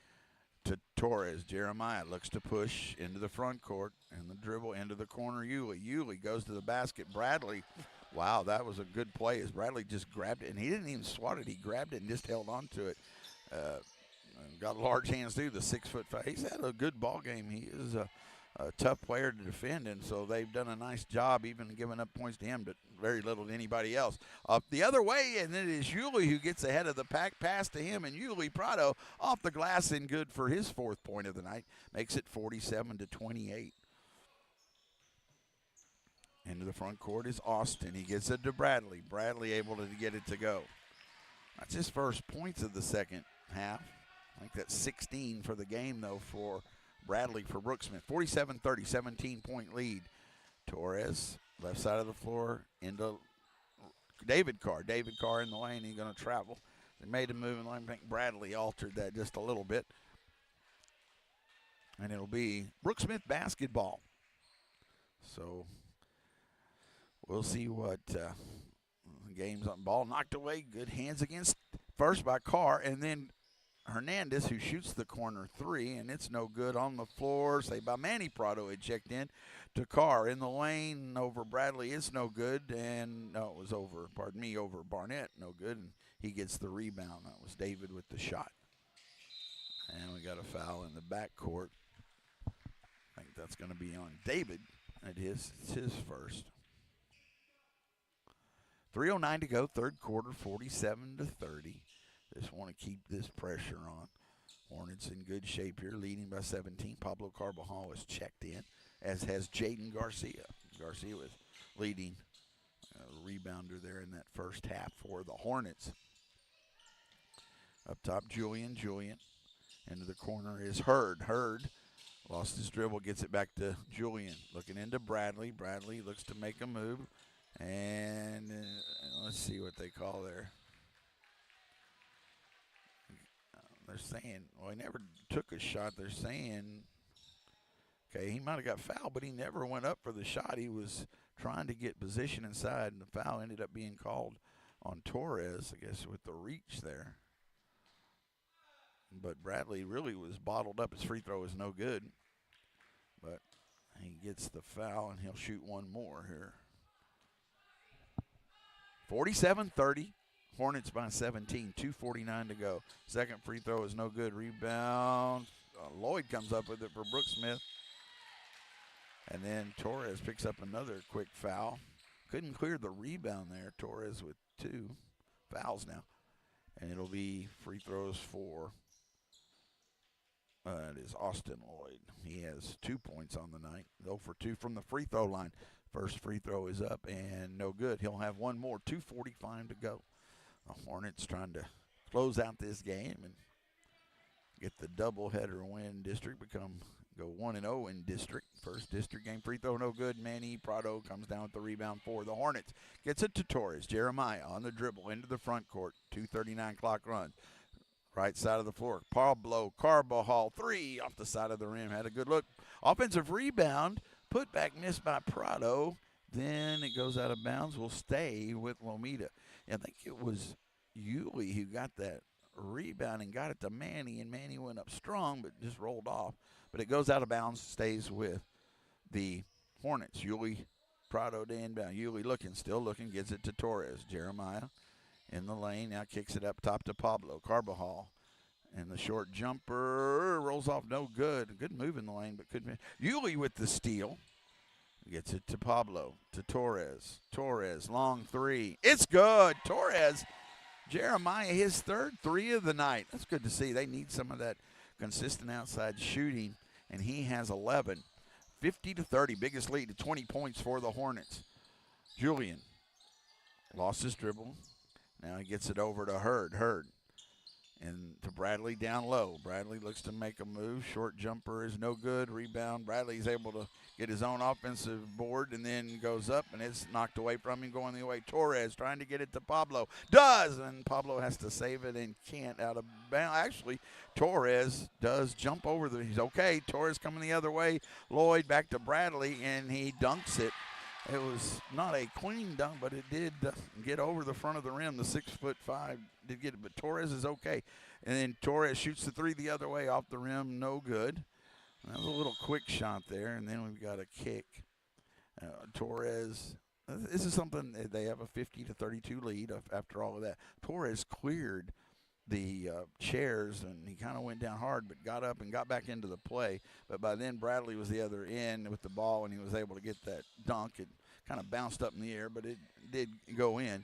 Speaker 1: To Torres. Jeremiah looks to push into the front court. And the dribble into the corner. Yulee goes to the basket. Bradley. Wow, that was a good play as Bradley just grabbed it. And he didn't even swat it. He grabbed it and just held on to it. Got large hands too, the 6'5". He's had a good ball game. He is a tough player to defend, and so they've done a nice job even giving up points to him, but very little to anybody else. The other way, and it is Yulee who gets ahead of the pack, pass to him, and Yulee Prado off the glass and good for his fourth point of the night. Makes it 47-28. Into the front court is Austin. He gets it to Bradley. Bradley able to get it to go. That's his first points of the second half. I think that's 16 for the game, though, for Bradley for Brooks Smith. 47-30, 17-point lead. Torres, left side of the floor, into David Carr. David Carr in the lane. He's going to travel. They made a move in the lane. I think Bradley altered that just a little bit. And it'll be Brooks Smith basketball. So we'll see what game's on. Ball knocked away. Good hands against first by Carr. And then Hernandez, who shoots the corner three, and it's no good on the floor. Saved by Manny Prado. Had checked in to Carr in the lane over Bradley. It's no good, and no, it was over Barnett. No good, and he gets the rebound. That was David with the shot. And we got a foul in the backcourt. I think that's going to be on David. It's his first. 3:09 to go, third quarter, 47-30. Just want to keep this pressure on. Hornets in good shape here, leading by 17. Pablo Carbajal has checked in, as has Jaden Garcia. Garcia was leading rebounder there in that first half for the Hornets. Up top, Julian. Into the corner is Hurd. Hurd lost his dribble, gets it back to Julian. Looking into Bradley. Bradley looks to make a move. And let's see what they call there. They're saying, well, he never took a shot. They're saying, okay, he might have got fouled, but he never went up for the shot. He was trying to get position inside, and the foul ended up being called on Torres, I guess, with the reach there. But Bradley really was bottled up. His free throw was no good. But he gets the foul, and he'll shoot one more here. 47-30. Hornets by 17. 2:49 to go. Second free throw is no good. Rebound. Lloyd comes up with it for Brooks Smith. And then Torres picks up another quick foul. Couldn't clear the rebound there. Torres with 2 fouls now. And it'll be free throws for, it is Austin Lloyd. He has 2 points on the night. 0 for 2 from the free throw line. First free throw is up and no good. He'll have one more. 2:45 to go. The Hornets trying to close out this game and get the doubleheader win. District go 1-0 in district. First district game free throw no good. Manny Prado comes down with the rebound for the Hornets. Gets it to Torres. Jeremiah on the dribble into the front court. 2:39 clock run. Right side of the floor. Pablo Carbajal, 3 off the side of the rim. Had a good look. Offensive rebound. Put back missed by Prado. Then it goes out of bounds. Will stay with Lomita. I think it was Yulee who got that rebound and got it to Manny, and Manny went up strong but just rolled off. But it goes out of bounds, stays with the Hornets. Yulee, Prado to inbound. Yulee still looking, gets it to Torres. Jeremiah in the lane, now kicks it up top to Pablo Carbajal. And the short jumper rolls off, no good. Good move in the lane, but couldn't. Yulee with the steal. Gets it to Pablo, to Torres. Torres, long 3. It's good. Torres, Jeremiah, his third 3 of the night. That's good to see. They need some of that consistent outside shooting, and he has 11. 50-30, biggest lead to 20 points for the Hornets. Julian lost his dribble. Now he gets it over to Hurd. And to Bradley down low. Bradley looks to make a move. Short jumper is no good. Rebound. Bradley's able to get his own offensive board and then goes up, and it's knocked away from him going the other way. Torres trying to get it to Pablo. Does, and Pablo has to save it and can't out of bounds. Actually, Torres does jump over he's okay. Torres coming the other way. Lloyd back to Bradley, and he dunks it. It was not a clean dunk, but it did get over the front of the rim. The 6'5" did get it, but Torres is okay. And then Torres shoots the 3 the other way off the rim, no good. That was a little quick shot there, and then we've got a kick. Torres, this is something, they have a 50-32 lead after all of that. Torres cleared the chairs, and he kind of went down hard, but got up and got back into the play. But by then, Bradley was the other end with the ball, and he was able to get that dunk. It kind of bounced up in the air, but it did go in.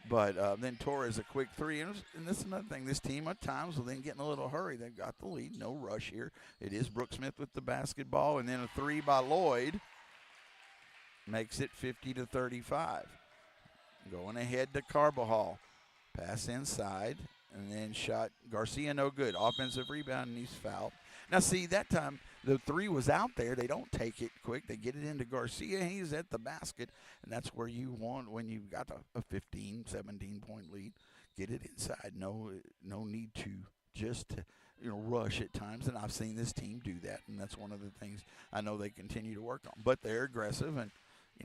Speaker 1: But then Torres a quick 3. And this is another thing. This team at times will then get in a little hurry. They've got the lead. No rush here. It is Brooks Smith with the basketball, and then a 3 by Lloyd makes it 50-35. Going ahead to Carbajal. Pass inside. And then shot Garcia, no good. Offensive rebound, and he's fouled. Now, see, that time the 3 was out there. They don't take it quick. They get it into Garcia. He's at the basket, and that's where you want when you've got a 15, 17-point lead. Get it inside. No need to just rush at times, and I've seen this team do that, and that's one of the things I know they continue to work on. But they're aggressive, and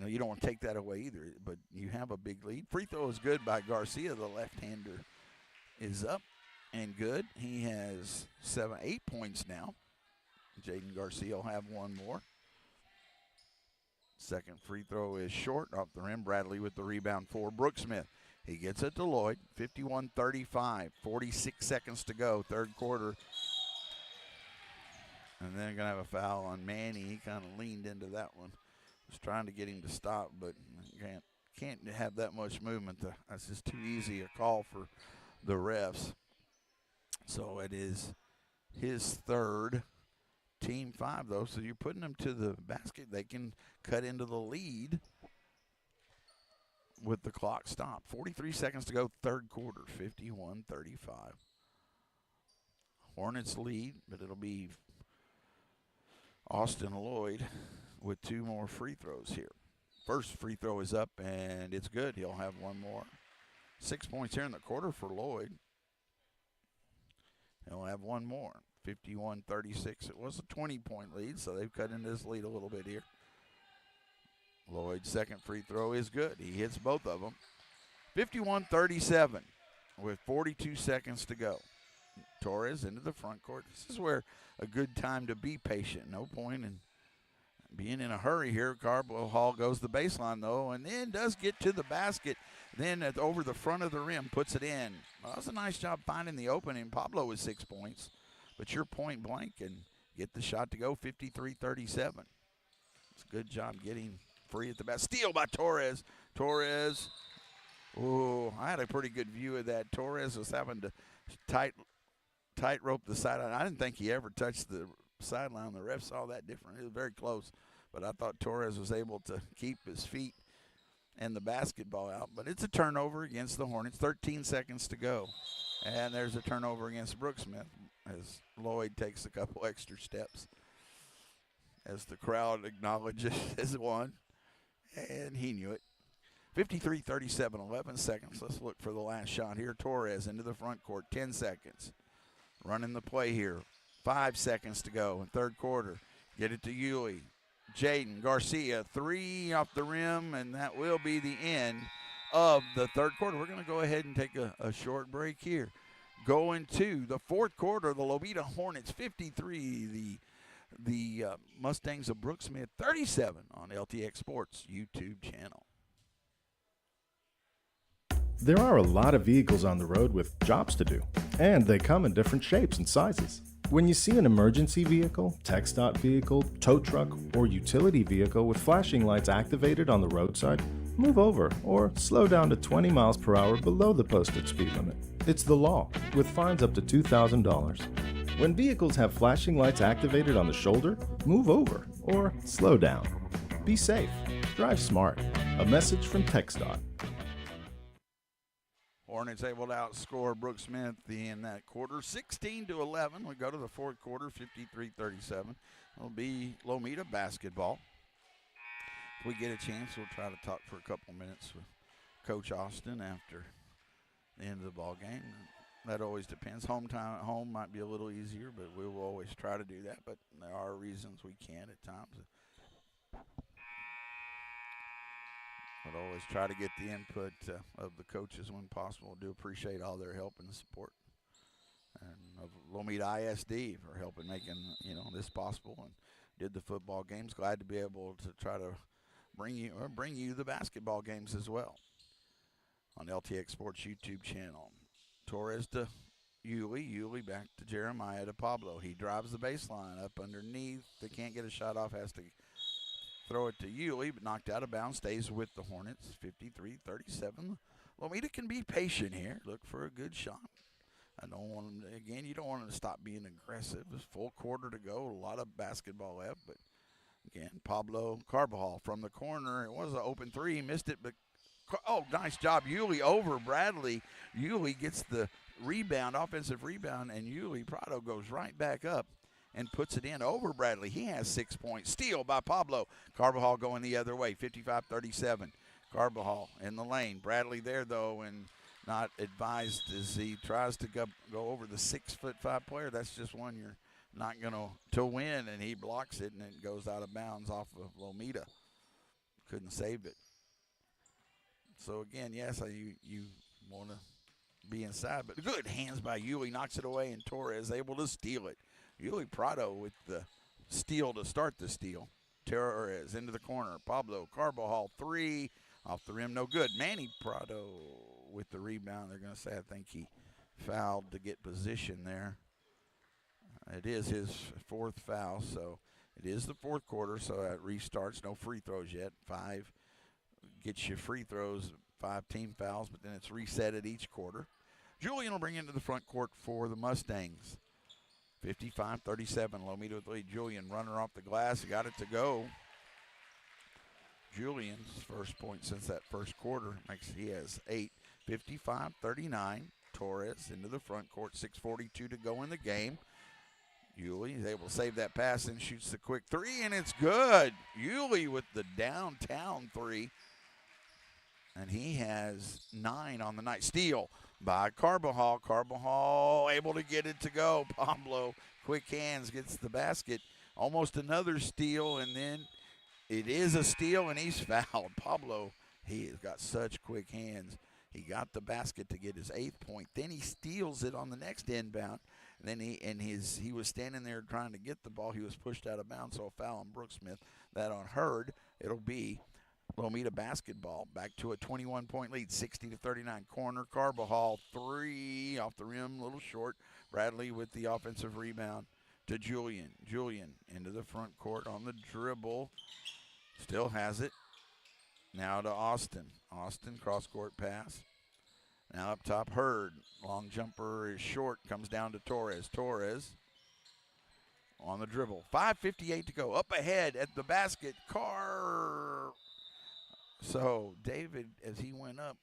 Speaker 1: you don't want to take that away either. But you have a big lead. Free throw is good by Garcia, the left-hander. Is up and good. He has 8 points now. Jaden Garcia will have one more. Second free throw is short off the rim. Bradley with the rebound for Brooks Smith. He gets it to Lloyd. 51-35. 46 seconds to go. Third quarter. And then they're going to have a foul on Manny. He kind of leaned into that one. Was trying to get him to stop, but can't have that much movement. That's just too easy a call for the refs. So it is his third, team 5 though. So you're putting them to the basket. They can cut into the lead with the clock stopped. 43 seconds to go, third quarter, 51-35. Hornets lead, but it'll be Austin Lloyd with 2 more free throws here. First free throw is up, and it's good. He'll have one more. 6 points here in the quarter for Lloyd. He'll have one more. 51-36. It was a 20-point lead, so they've cut into this lead a little bit here. Lloyd's second free throw is good. He hits both of them. 51-37 with 42 seconds to go. Torres into the front court. This is where a good time to be patient. No point in being in a hurry here. Carbajal goes the baseline, though, and then does get to the basket. Then over the front of the rim, puts it in. Well, that was a nice job finding the opening. Pablo with 6 points. But you're point blank and get the shot to go, 53-37. It's a good job getting free at the basket. Steal by Torres. Torres. Oh, I had a pretty good view of that. Torres was having to tightrope the sideline. I didn't think he ever touched the sideline. The ref saw that different. It was very close. But I thought Torres was able to keep his feet and the basketball out. But it's a turnover against the Hornets. 13 seconds to go. And there's a turnover against Brooksmith as Lloyd takes a couple extra steps as the crowd acknowledges his one. And he knew it. 53-37, 11 seconds. Let's look for the last shot here. Torres into the front court, 10 seconds. Running the play here. 5 seconds to go in third quarter. Get it to Yulee. Jaden Garcia, 3 off the rim, and that will be the end of the third quarter. We're going to go ahead and take a short break here. Going to the fourth quarter, the Lomita Hornets 53, the Mustangs of Brooksmith 37 on LTX Sports YouTube channel.
Speaker 8: There are a lot of vehicles on the road with jobs to do, and they come in different shapes and sizes. When you see an emergency vehicle, TxDOT vehicle, tow truck, or utility vehicle with flashing lights activated on the roadside, move over or slow down to 20 miles per hour below the posted speed limit. It's the law, with fines up to $2,000. When vehicles have flashing lights activated on the shoulder, move over or slow down. Be safe. Drive smart. A message from TxDOT.
Speaker 1: Hornets able to outscore Brooksmith in that quarter, 16-11. We go to the fourth quarter, 53-37. It'll be Lomita basketball. If we get a chance, we'll try to talk for a couple minutes with Coach Austin after the end of the ball game. That always depends. Home time at home might be a little easier, but we will always try to do that. But there are reasons we can't at times. But always try to get the input of the coaches when possible. Do appreciate all their help and support. And of Lomita ISD for helping making this possible and did the football games. Glad to be able to try to bring you the basketball games as well on LTX Sports YouTube channel. Torres to Yulee. Yulee back to Jeremiah to Pablo. He drives the baseline up underneath. They can't get a shot off. Has to throw it to Yulee, but knocked out of bounds. Stays with the Hornets. 53-37. Lomita can be patient here. Look for a good shot. I don't want them to, again, you don't want them to stop being aggressive. There's full quarter to go. A lot of basketball left, but again, Pablo Carbajal from the corner. It was an open three. He missed it, but nice job. Yulee over Bradley. Yulee gets the rebound, offensive rebound, and Yulee Prado goes right back up and puts it in over Bradley. He has 6 points. Steal by Pablo. Carbajal going the other way, 55-37. Carbajal in the lane. Bradley there, though, and not advised as he tries to go over the 6'5" player. That's just one you're not going to win, and he blocks it, and it goes out of bounds off of Lomita. Couldn't save it. So, again, yes, you want to be inside, but good hands by Yulee. Knocks it away, and Torres able to steal it. Yulee Prado with the steal to start the steal. Torres into the corner. Pablo Carbajal, 3 off the rim, no good. Manny Prado with the rebound. They're going to say I think he fouled to get position there. It is his 4th foul, so it is the fourth quarter, so that restarts. No free throws yet. 5 gets you free throws, 5 team fouls, but then it's reset at each quarter. Julian will bring into the front court for the Mustangs. 55-37, Lomita with the lead. Julian runner off the glass, he got it to go. Julian's first point since that first quarter. He has 8. 55-39, Torres into the front court. 6:42 to go in the game. Yulee is able to save that pass and shoots the quick 3, and it's good. Yulee with the downtown 3, and he has 9 on the night. Steal by Carbajal. Carbajal able to get it to go. Pablo, quick hands, gets the basket. Almost another steal, and then it is a steal, and he's fouled. Pablo, he has got such quick hands. He got the basket to get his 8th point. Then he steals it on the next inbound. And then he was standing there trying to get the ball. He was pushed out of bounds, so a foul on Brooksmith. That on Hurd, it'll be Lomita basketball. Back to a 21-point lead, 60-39. Corner, Carbajal, 3 off the rim, a little short. Bradley with the offensive rebound to Julian. Julian into the front court on the dribble. Still has it. Now to Austin. Austin, cross-court pass. Now up top, Hurd. Long jumper is short, comes down to Torres. Torres on the dribble. 5:58 to go. Up ahead at the basket, Carr. So David, as he went up,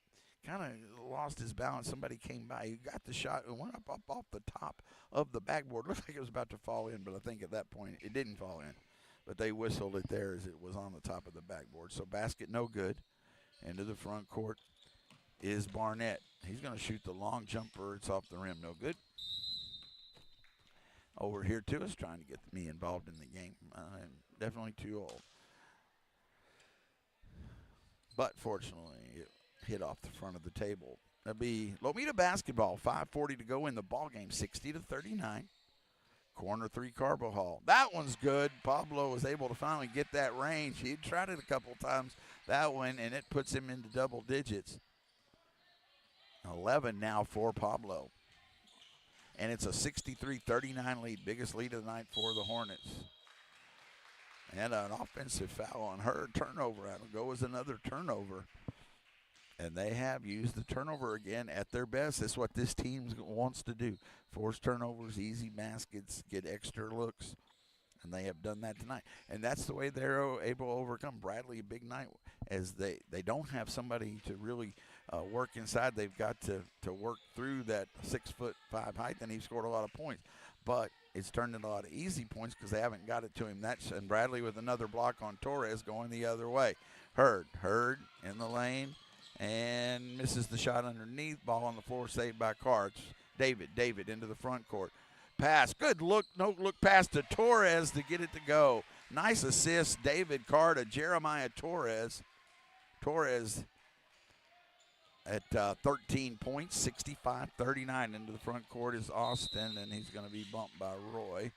Speaker 1: kind of lost his balance. Somebody came by. He got the shot and went up off the top of the backboard. Looked like it was about to fall in, but I think at that point it didn't fall in. But they whistled it there as it was on the top of the backboard. So basket no good. Into the front court is Barnett. He's going to shoot the long jumper. It's off the rim. No good. Over here to us, trying to get me involved in the game. I'm definitely too old. But fortunately, it hit off the front of the table. That'll be Lomita basketball. 5:40 to go in the ball game. 60-39. Corner 3, Carbajal. That one's good. Pablo was able to finally get that range. He tried it a couple times, that one, and it puts him into double digits. 11 now for Pablo. And it's a 63-39 lead. Biggest lead of the night for the Hornets. And an offensive foul on her. Turnover. That'll go as another turnover. And they have used the turnover again at their best. That's what this team wants to do. Force turnovers, easy baskets, get extra looks. And they have done that tonight. And that's the way they're able to overcome Bradley a big night, as they don't have somebody to really work inside. They've got to work through that 6'5" height, and he's scored a lot of points. But it's turned into a lot of easy points because they haven't got it to him. And Bradley with another block on Torres going the other way. Hurd in the lane. And misses the shot underneath. Ball on the floor, saved by Carr. David into the front court. Pass, good look, no look pass to Torres to get it to go. Nice assist, David Carr to Jeremiah Torres. Torres at 13 points, 65-39. Into the front court is Austin, and he's going to be bumped by Roy.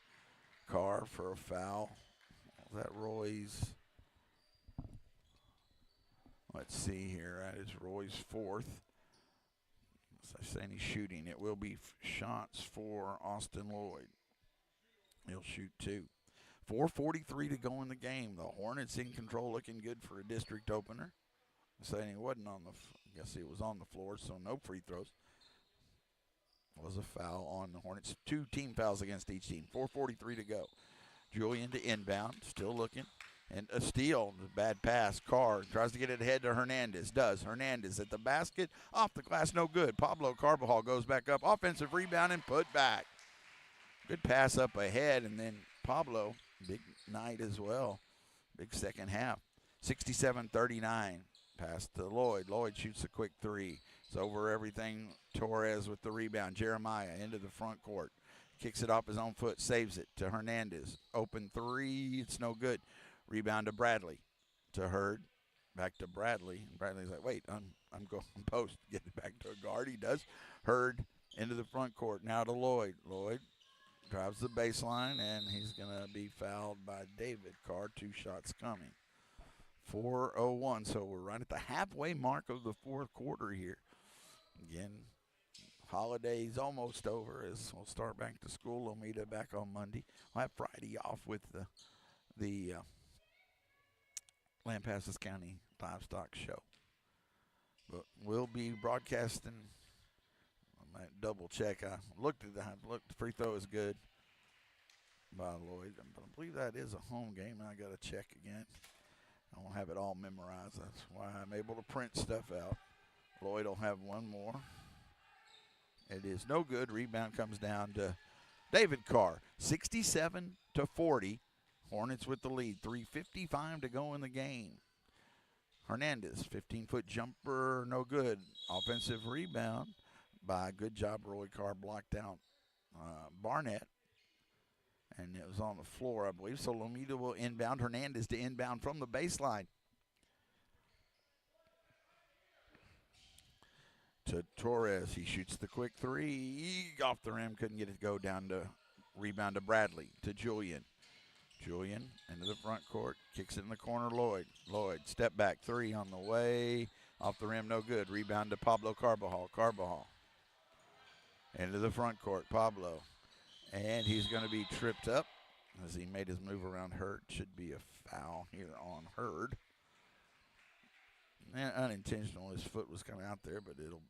Speaker 1: Carr for a foul. Was that Roy's? Let's see here. That is Roy's 4th. As I say, he's shooting. It will be shots for Austin Lloyd. He'll shoot 2. 4:43 to go in the game. The Hornets in control, looking good for a district opener. Saying he wasn't on the, I guess he was on the floor, so no free throws. Was a foul on the Hornets. 2 team fouls against each team. 4:43 to go. Julian to inbound, still looking. And a steal, bad pass. Carr tries to get it ahead to Hernandez. Does. Hernandez at the basket. Off the glass, no good. Pablo Carbajal goes back up. Offensive rebound and put back. Good pass up ahead. And then Pablo, big night as well. Big second half. 67-39. Pass to Lloyd. Lloyd shoots a quick 3. It's over everything. Torres with the rebound. Jeremiah into the front court. Kicks it off his own foot. Saves it to Hernandez. Open 3. It's no good. Rebound to Bradley, to Hurd, back to Bradley. And Bradley's like, wait, I'm going post. Get it back to a guard. He does. Hurd into the front court. Now to Lloyd. Lloyd drives the baseline, and he's going to be fouled by David Carr. 2 shots coming. 4:01, so we're right at the halfway mark of the 4th quarter here. Again, holiday's almost over as we'll start back to school. We'll meet back on Monday. We'll have Friday off with the Lampasas County Livestock Show. But we'll be broadcasting. I might double check. I looked at that. The free throw is good by Lloyd. But I believe that is a home game. I got to check again. I don't have it all memorized. That's why I'm able to print stuff out. Lloyd will have one more. It is no good. Rebound comes down to David Carr. 67-40. Hornets with the lead. 3:55 to go in the game. Hernandez, 15-foot jumper, no good. Offensive rebound by, good job, Roy Carr blocked out Barnett. And it was on the floor, I believe. So Lomita will inbound. Hernandez to inbound from the baseline. to Torres. He shoots the quick three. Off the rim. Couldn't get it to go down to rebound to Bradley. To Julian. Julian into the front court. Kicks it in the corner. Lloyd. Lloyd. Step back three on the way. Off the rim. No good. Rebound to Pablo Carbajal. Carbajal. Into the front court. Pablo. And he's going to be tripped up as he made his move around Hurd. Should be a foul here on Hurd. Unintentional. His foot was coming out there, but it'll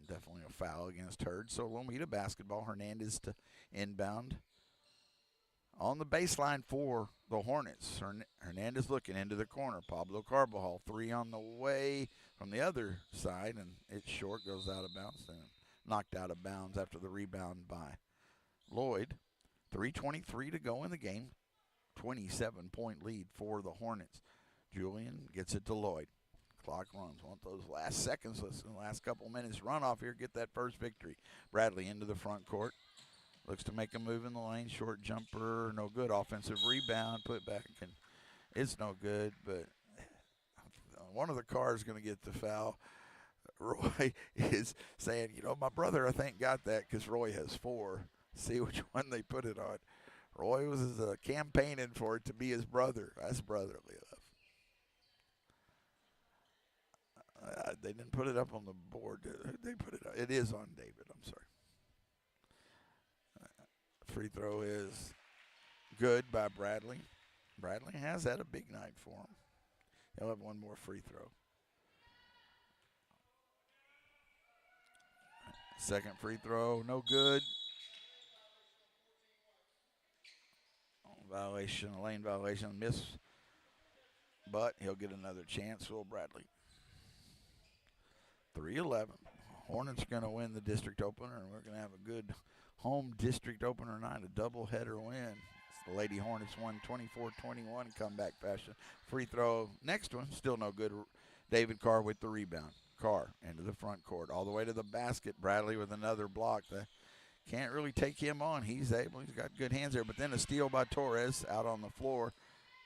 Speaker 1: definitely a foul against Hurd. So Lomita basketball. Hernandez to inbound. On the baseline for the Hornets. Hernandez looking into the corner. Pablo Carbajal, three on the way from the other side, and it's short, goes out of bounds, and knocked out of bounds after the rebound by Lloyd. 3:23 to go in the game. 27-point lead for the Hornets. Julian gets it to Lloyd. Clock runs. Want those last seconds, listen, the last couple minutes run off here, get that first victory. Bradley into the front court. Looks to make a move in the lane. Short jumper, no good. Offensive rebound, put back, and it's no good. But one of the cars is going to get the foul. Roy is saying, my brother, I think, got that because Roy has four. See which one they put it on. Roy was campaigning for it to be his brother. That's brotherly love. They didn't put it up on the board. They put it. It is on David. I'm sorry. Free throw is good by Bradley. Bradley has had a big night for him. He'll have one more free throw. Second free throw, no good. Violation, lane violation, miss. But he'll get another chance, Will Bradley. 3-11. Hornets going to win the district opener, and we're going to have a good home district opener night, a doubleheader win. It's the Lady Hornets won 24-21 comeback fashion. Free throw, next one, still no good. David Carr with the rebound. Carr into the front court, all the way to the basket. Bradley with another block. Can't really take him on. He's got good hands there. But then a steal by Torres out on the floor.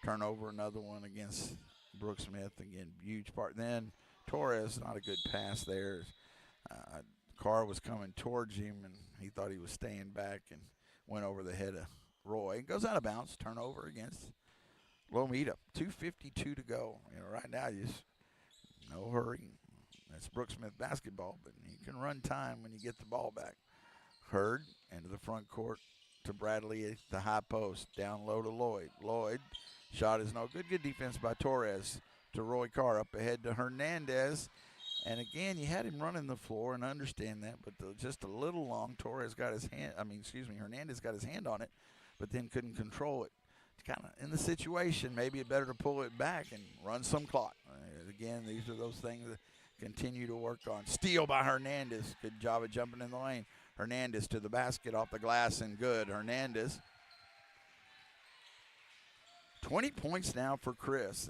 Speaker 1: Turnover, another one against Brooke Smith. Again, huge part. Then Torres, not a good pass there. Carr was coming towards him, and he thought he was staying back and went over the head of Roy. Goes out of bounds. Turnover against Lomita. 2:52 to go. Right now, just no hurry. That's Brooke Smith basketball, but you can run time when you get the ball back. Hurd into the front court to Bradley at the high post. Down low to Lloyd. Lloyd, shot is no good. Good defense by Torres to Roy Carr. Up ahead to Hernandez. And again, you had him running the floor, and I understand that, but just a little long. Hernandez got his hand on it, but then couldn't control it. Kind of in the situation, maybe it's better to pull it back and run some clock. Again, these are those things that continue to work on. Steal by Hernandez. Good job of jumping in the lane. Hernandez to the basket, off the glass, and good. Hernandez. 20 points now for Chris.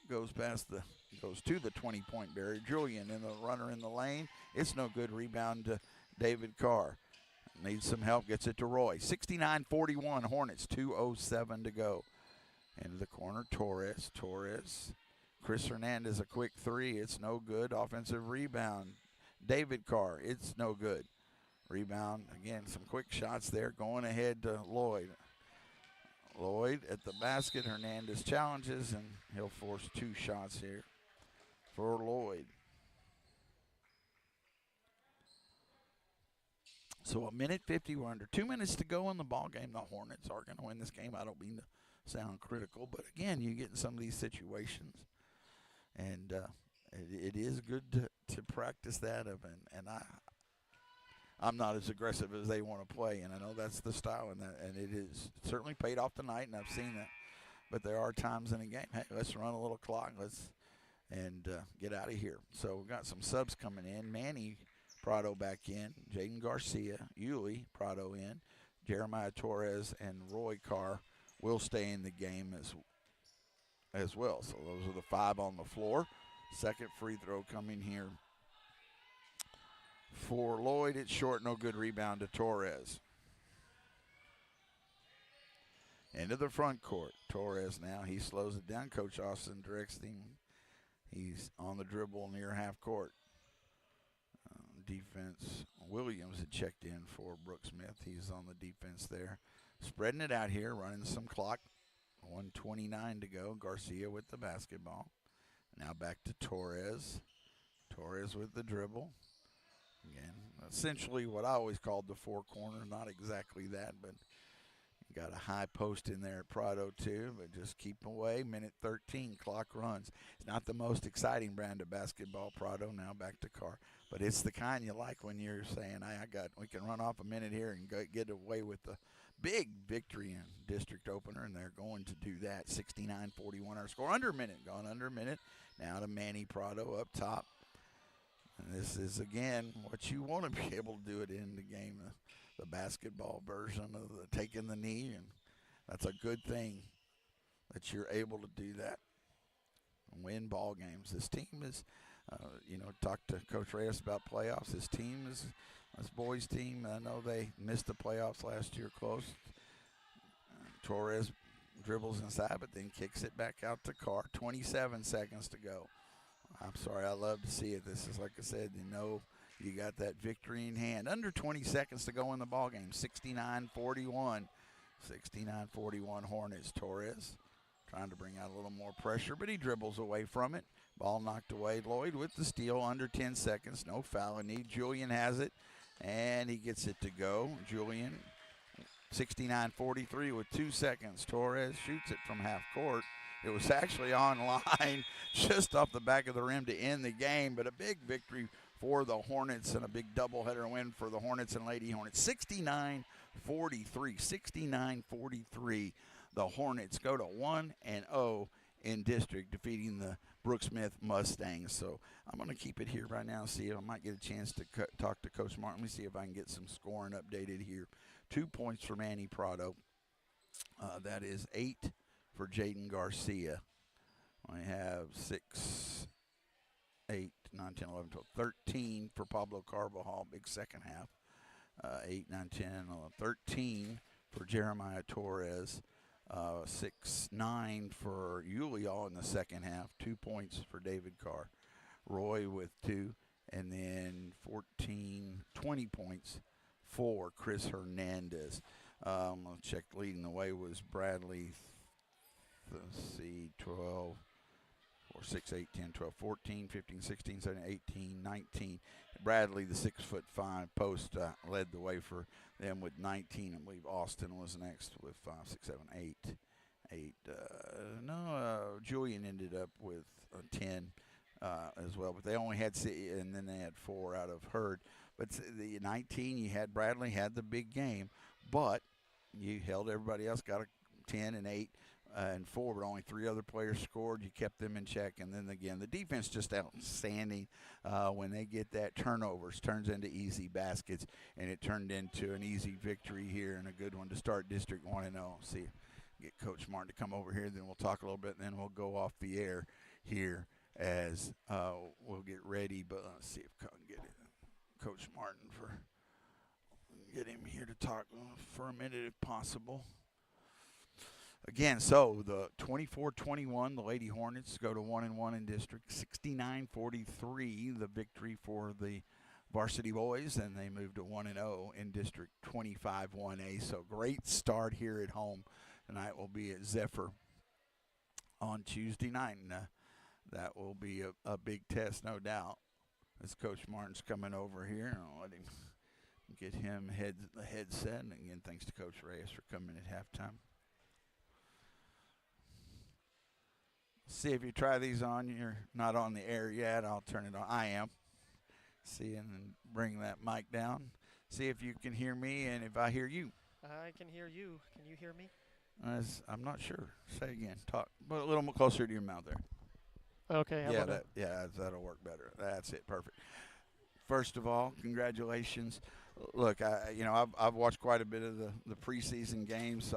Speaker 1: Goes to the 20-point barrier. Julian in the runner in the lane. It's no good. Rebound to David Carr. Needs some help. Gets it to Roy. 69-41 Hornets. 2:07 to go. Into the corner. Torres. Chris Hernandez, a quick three. It's no good. Offensive rebound. David Carr. It's no good. Rebound. Again, some quick shots there. Going ahead to Lloyd. Lloyd at the basket. Hernandez challenges, and he'll force two shots here for Lloyd. So 1:50. We're under 2 minutes to go in the ball game. The Hornets are going to win this game. I don't mean to sound critical, but again, you get in some of these situations, and it is good to practice that. And I'm not as aggressive as they want to play, and I know that's the style, and it is certainly paid off tonight, and I've seen that. But there are times in a game, hey, let's run a little clock, and get out of here. So we've got some subs coming in. Manny Prado back in, Jaden Garcia, Yulee Prado in, Jeremiah Torres, and Roy Carr will stay in the game as well. So those are the five on the floor. Second free throw coming here for Lloyd. It's short, no good. Rebound to Torres. Into the front court. Torres now, he slows it down. Coach Austin directs him. He's on the dribble near half court. defense. Williams had checked in for Brooks Smith. He's on the defense there. Spreading it out here, running some clock. 1:29 to go. Garcia with the basketball. Now back to Torres. Torres with the dribble. Again, essentially what I always called the four corner. Not exactly that, but got a high post in there at Prado too, but just keep away. Minute 13, clock runs. It's not the most exciting brand of basketball, Prado. Now back to Carr, but it's the kind you like when you're saying, we can run off a minute here and get away with the big victory in district opener, and they're going to do that. 69-41 our score. Under a minute, gone under a minute. Now to Manny Prado up top. And this is, again, what you want to be able to do it in the game, the basketball version of the taking the knee, and that's a good thing that you're able to do that and win ball games. This team is, talked to Coach Reyes about playoffs. This team is, this boys team, I know they missed the playoffs last year close. Torres dribbles inside, but then kicks it back out to Carr. 27 seconds to go. I'm sorry, I love to see it. This is, like I said, you got that victory in hand. Under 20 seconds to go in the ball game. 69-41. 69-41 Hornets. Torres trying to bring out a little more pressure, but he dribbles away from it. Ball knocked away. Lloyd with the steal. Under 10 seconds. No foul need. Julian has it, and he gets it to go. Julian, 69-43 with 2 seconds. Torres shoots it from half court. It was actually on line just off the back of the rim to end the game, but a big victory for the Hornets and a big doubleheader win for the Hornets and Lady Hornets. 69-43, 69-43. The Hornets go to 1-0 in district, defeating the Brooks Smith Mustangs. So I'm going to keep it here right now, see if I might get a chance to talk to Coach Martin. Let me see if I can get some scoring updated here. 2 points for Manny Prado. That is 8 for Jaden Garcia. I have 6, 8, 9, 10, 11, 12, 13 for Pablo Carvajal, big second half. 8, 9, 10, 11, 13 for Jeremiah Torres. 6, 9 for Yulial in the second half. 2 points for David Carr. Roy with 2, and then 14, 20 points for Chris Hernandez. I'll check. Leading the way was Bradley. Let's see, 12, 4, 6, 8, 10, 12, 14, 15, 16, 17, 18, 19. Bradley, the 6'5" post, led the way for them with 19. I believe Austin was next with 5, 6, 7, 8. Julian ended up with 10 as well, but they only had, and then they had 4 out of Hurd. But the 19, you had Bradley had the big game, but you held everybody else, got a 10 and 8. And 4, but only 3 other players scored. You kept them in check. And then again, the defense just outstanding when they get that turnovers, turns into easy baskets, and it turned into an easy victory here and a good one to start District 1-0. See, get Coach Martin to come over here, then we'll talk a little bit, and then we'll go off the air here as we'll get ready. But let's see if I can get Coach Martin get him here to talk for a minute if possible. Again, so the 24-21, the Lady Hornets go to 1-1 in district. 69-43, the victory for the varsity boys, and they move to 1-0 in district 25-1A. So great start here at home. Tonight will be at Zephyr on Tuesday night, and that will be a big test, no doubt. As Coach Martin's coming over here, I'll let him get him the headset. And again, thanks to Coach Reyes for coming at halftime. See if you try these on. You're not on the air yet. I'll turn it on. I am. See, and then bring that mic down. See if you can hear me and if I hear you.
Speaker 9: I can hear you. Can you hear me?
Speaker 1: I'm not sure. Say again. Talk. But a little more closer to your mouth there.
Speaker 9: Okay.
Speaker 1: That'll work better. That's it. Perfect. First of all, congratulations. Look, I've watched quite a bit of the preseason games,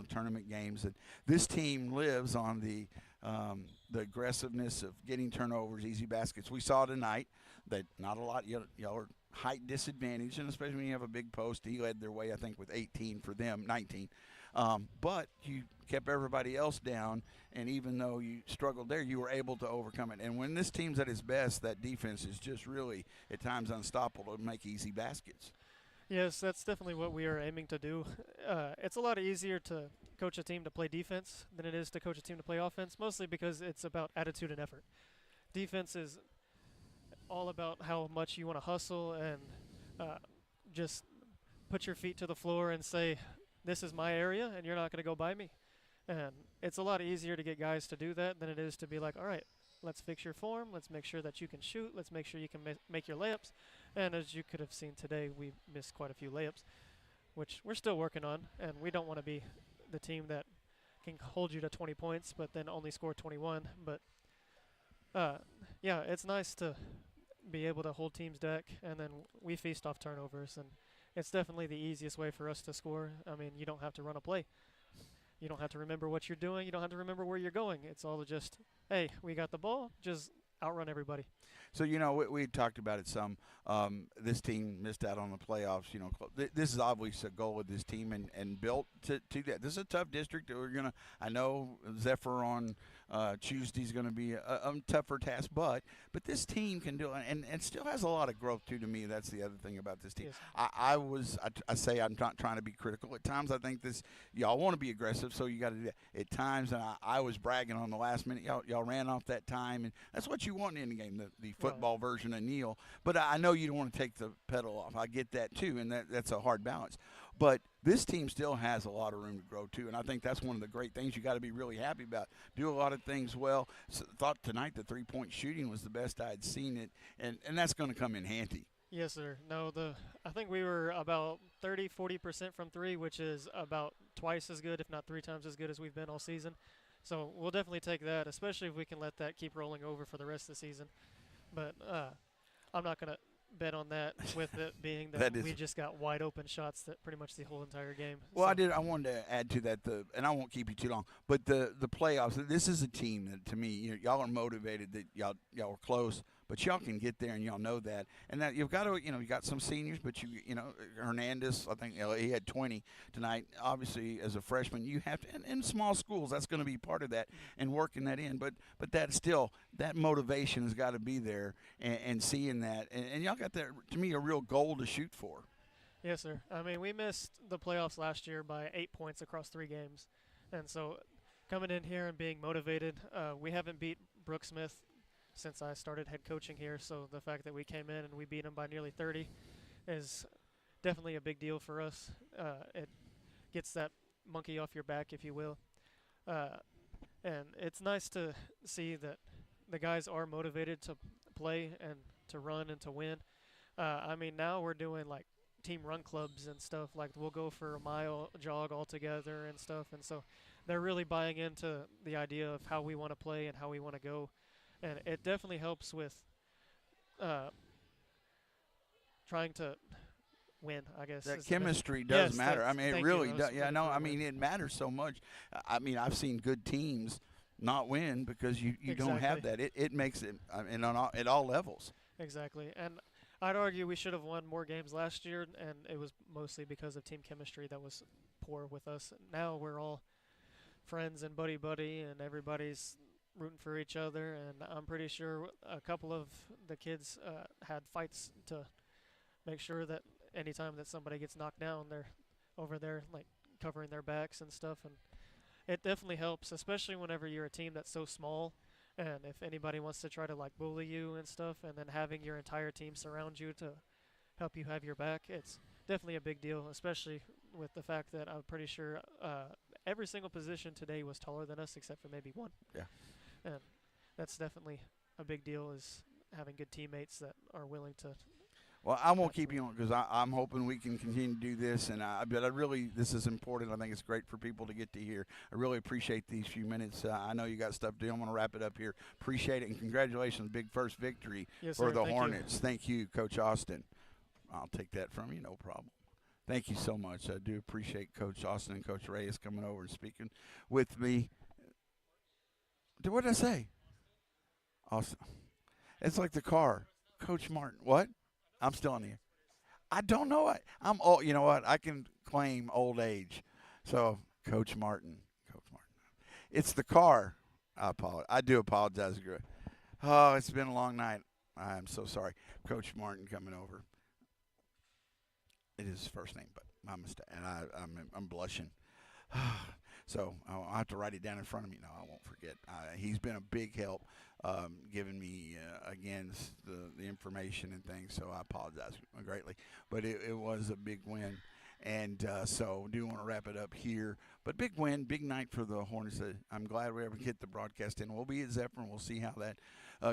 Speaker 1: tournament games, and this team lives on the aggressiveness of getting turnovers, easy baskets. We saw tonight that not a lot. Y'all are height disadvantage, and especially when you have a big post. He led their way, I think, with 18 for them, 19. But you kept everybody else down, and even though you struggled there, you were able to overcome it. And when this team's at its best, that defense is just really, at times, unstoppable to make easy baskets.
Speaker 9: Yes, that's definitely what we are aiming to do. It's a lot easier to coach a team to play defense than it is to coach a team to play offense, mostly because it's about attitude and effort. Defense is all about how much you want to hustle and just put your feet to the floor and say, this is my area and you're not going to go by me. And it's a lot easier to get guys to do that than it is to be like, all right, let's fix your form. Let's make sure that you can shoot. Let's make sure you can make your layups. And as you could have seen today, we missed quite a few layups, which we're still working on. And we don't want to be the team that can hold you to 20 points but then only score 21. But, yeah, it's nice to be able to hold teams back, and then we feast off turnovers. And it's definitely the easiest way for us to score. I mean, you don't have to run a play. You don't have to remember what you're doing. You don't have to remember where you're going. It's all just, hey, we got the ball, just outrun everybody.
Speaker 1: So, we talked about it some. This team missed out on the playoffs. This is obviously a goal of this team and built to that. This is a tough district. I know Zephyr on Tuesday is going to be a tougher task, but this team can do it and still has a lot of growth, too, to me. That's the other thing about this team.
Speaker 9: Yes.
Speaker 1: I say I'm not trying to be critical. At times, I think y'all want to be aggressive, so you got to do that. At times, and I was bragging on the last minute. Y'all ran off that time, and that's what you want in the game, the football version of Neil. But I know you don't want to take the pedal off. I get that, too, and that's a hard balance. But this team still has a lot of room to grow, too, and I think that's one of the great things you got to be really happy about. Do a lot of things well. Thought tonight the three-point shooting was the best I had seen it, and that's going to come in handy.
Speaker 9: Yes, sir. No, I think we were about 40% from three, which is about twice as good, if not 3 times as good as we've been all season. So we'll definitely take that, especially if we can let that keep rolling over for the rest of the season. But I'm not going to bet on that, with it being that we just got wide open shots that pretty much the whole entire game.
Speaker 1: Well, I wanted to add to that, and I won't keep you too long, but the playoffs, this is a team that, to me, y'all are motivated, that y'all are close, but y'all can get there, and y'all know that. And that you've got to, you got some seniors, but Hernandez, I think he had 20 tonight. Obviously, as a freshman, you have to, and in small schools, that's going to be part of that, and working that in. But that still, that motivation has got to be there, and seeing that, and y'all got that, to me, a real goal to shoot for.
Speaker 9: Yes, sir. I mean, we missed the playoffs last year by 8 points across 3 games, and so coming in here and being motivated, we haven't beat Brooke Smith since I started head coaching here, so the fact that we came in and we beat them by nearly 30 is definitely a big deal for us. It gets that monkey off your back, if you will. And it's nice to see that the guys are motivated to play and to run and to win. I mean, now we're doing like team run clubs and stuff. Like, we'll go for a mile jog all together and stuff. And so they're really buying into the idea of how we want to play and how we want to go. And it definitely helps with trying to win, I guess.
Speaker 1: That chemistry does matter. I mean, it really does. Yeah, no, I mean,
Speaker 9: it
Speaker 1: it matters so much. I mean, I've seen good teams not win because you don't have that. It makes it, at all levels.
Speaker 9: Exactly. And I'd argue we should have won more games last year, and it was mostly because of team chemistry that was poor with us. Now we're all friends and buddy, and everybody's rooting for each other, and I'm pretty sure a couple of the kids had fights to make sure that anytime that somebody gets knocked down, they're over there like covering their backs and stuff. And it definitely helps, especially whenever you're a team that's so small, and if anybody wants to try to like bully you and stuff, and then having your entire team surround you to help you have your back, it's definitely a big deal, especially with the fact that I'm pretty sure every single position today was taller than us except for maybe one.
Speaker 1: Yeah.
Speaker 9: And that's definitely a big deal, is having good teammates that are willing to.
Speaker 1: Well, I won't keep you on because I'm hoping we can continue to do this, but I really, this is important. I think it's great for people to get to hear. I really appreciate these few minutes. I know you got stuff to do. I'm going to wrap it up here. Appreciate it, and congratulations, big first victory for the Hornets. Thank you, Coach Austin. I'll take that from you, no problem. Thank you so much. I do appreciate Coach Austin and Coach Reyes coming over and speaking with me. What did I say? Awesome. It's like the car. Coach Martin. What? I'm still on the air. I don't know. I'm old. You know what? I can claim old age. So, Coach Martin. It's the car. I apologize. I do apologize. Oh, it's been a long night. I'm so sorry. Coach Martin coming over. It is his first name, but my mistake. And I'm blushing. So I'll have to write it down in front of me. No, I won't forget. He's been a big help, giving me again the information and things. So I apologize greatly, but it was a big win, and so do want to wrap it up here. But big win, big night for the Hornets. I'm glad we were able to get the broadcast in. We'll be at Zephyr, and we'll see how that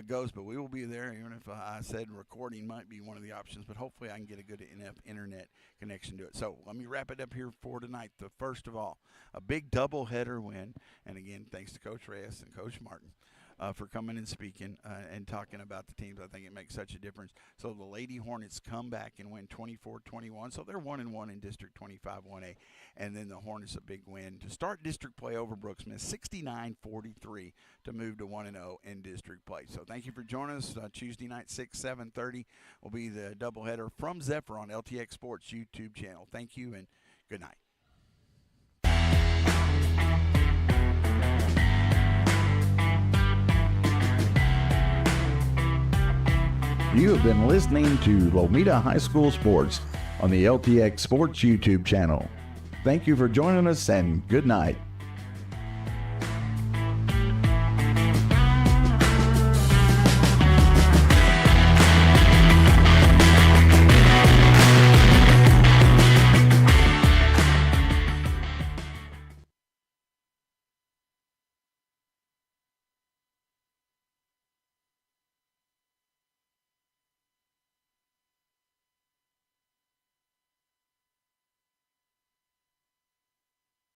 Speaker 1: goes. But we will be there, even if I said recording might be one of the options. But hopefully I can get a good enough internet connection to it. So let me wrap it up here for tonight. The first of all, a big doubleheader win. And again, thanks to Coach Reyes and Coach Martin for coming and speaking and talking about the teams. I think it makes such a difference. So the Lady Hornets come back and win 24-21. So they're 1-1 in District 25 1A. And then the Hornets a big win to start district play over Brooksmith, 69-43 to move to 1-0 in district play. So thank you for joining us. Tuesday night, 7:30 will be the doubleheader from Zephyr on LTX Sports YouTube channel. Thank you and good night.
Speaker 10: You have been listening to Lomita High School Sports on the LTX Sports YouTube channel. Thank you for joining us and good night.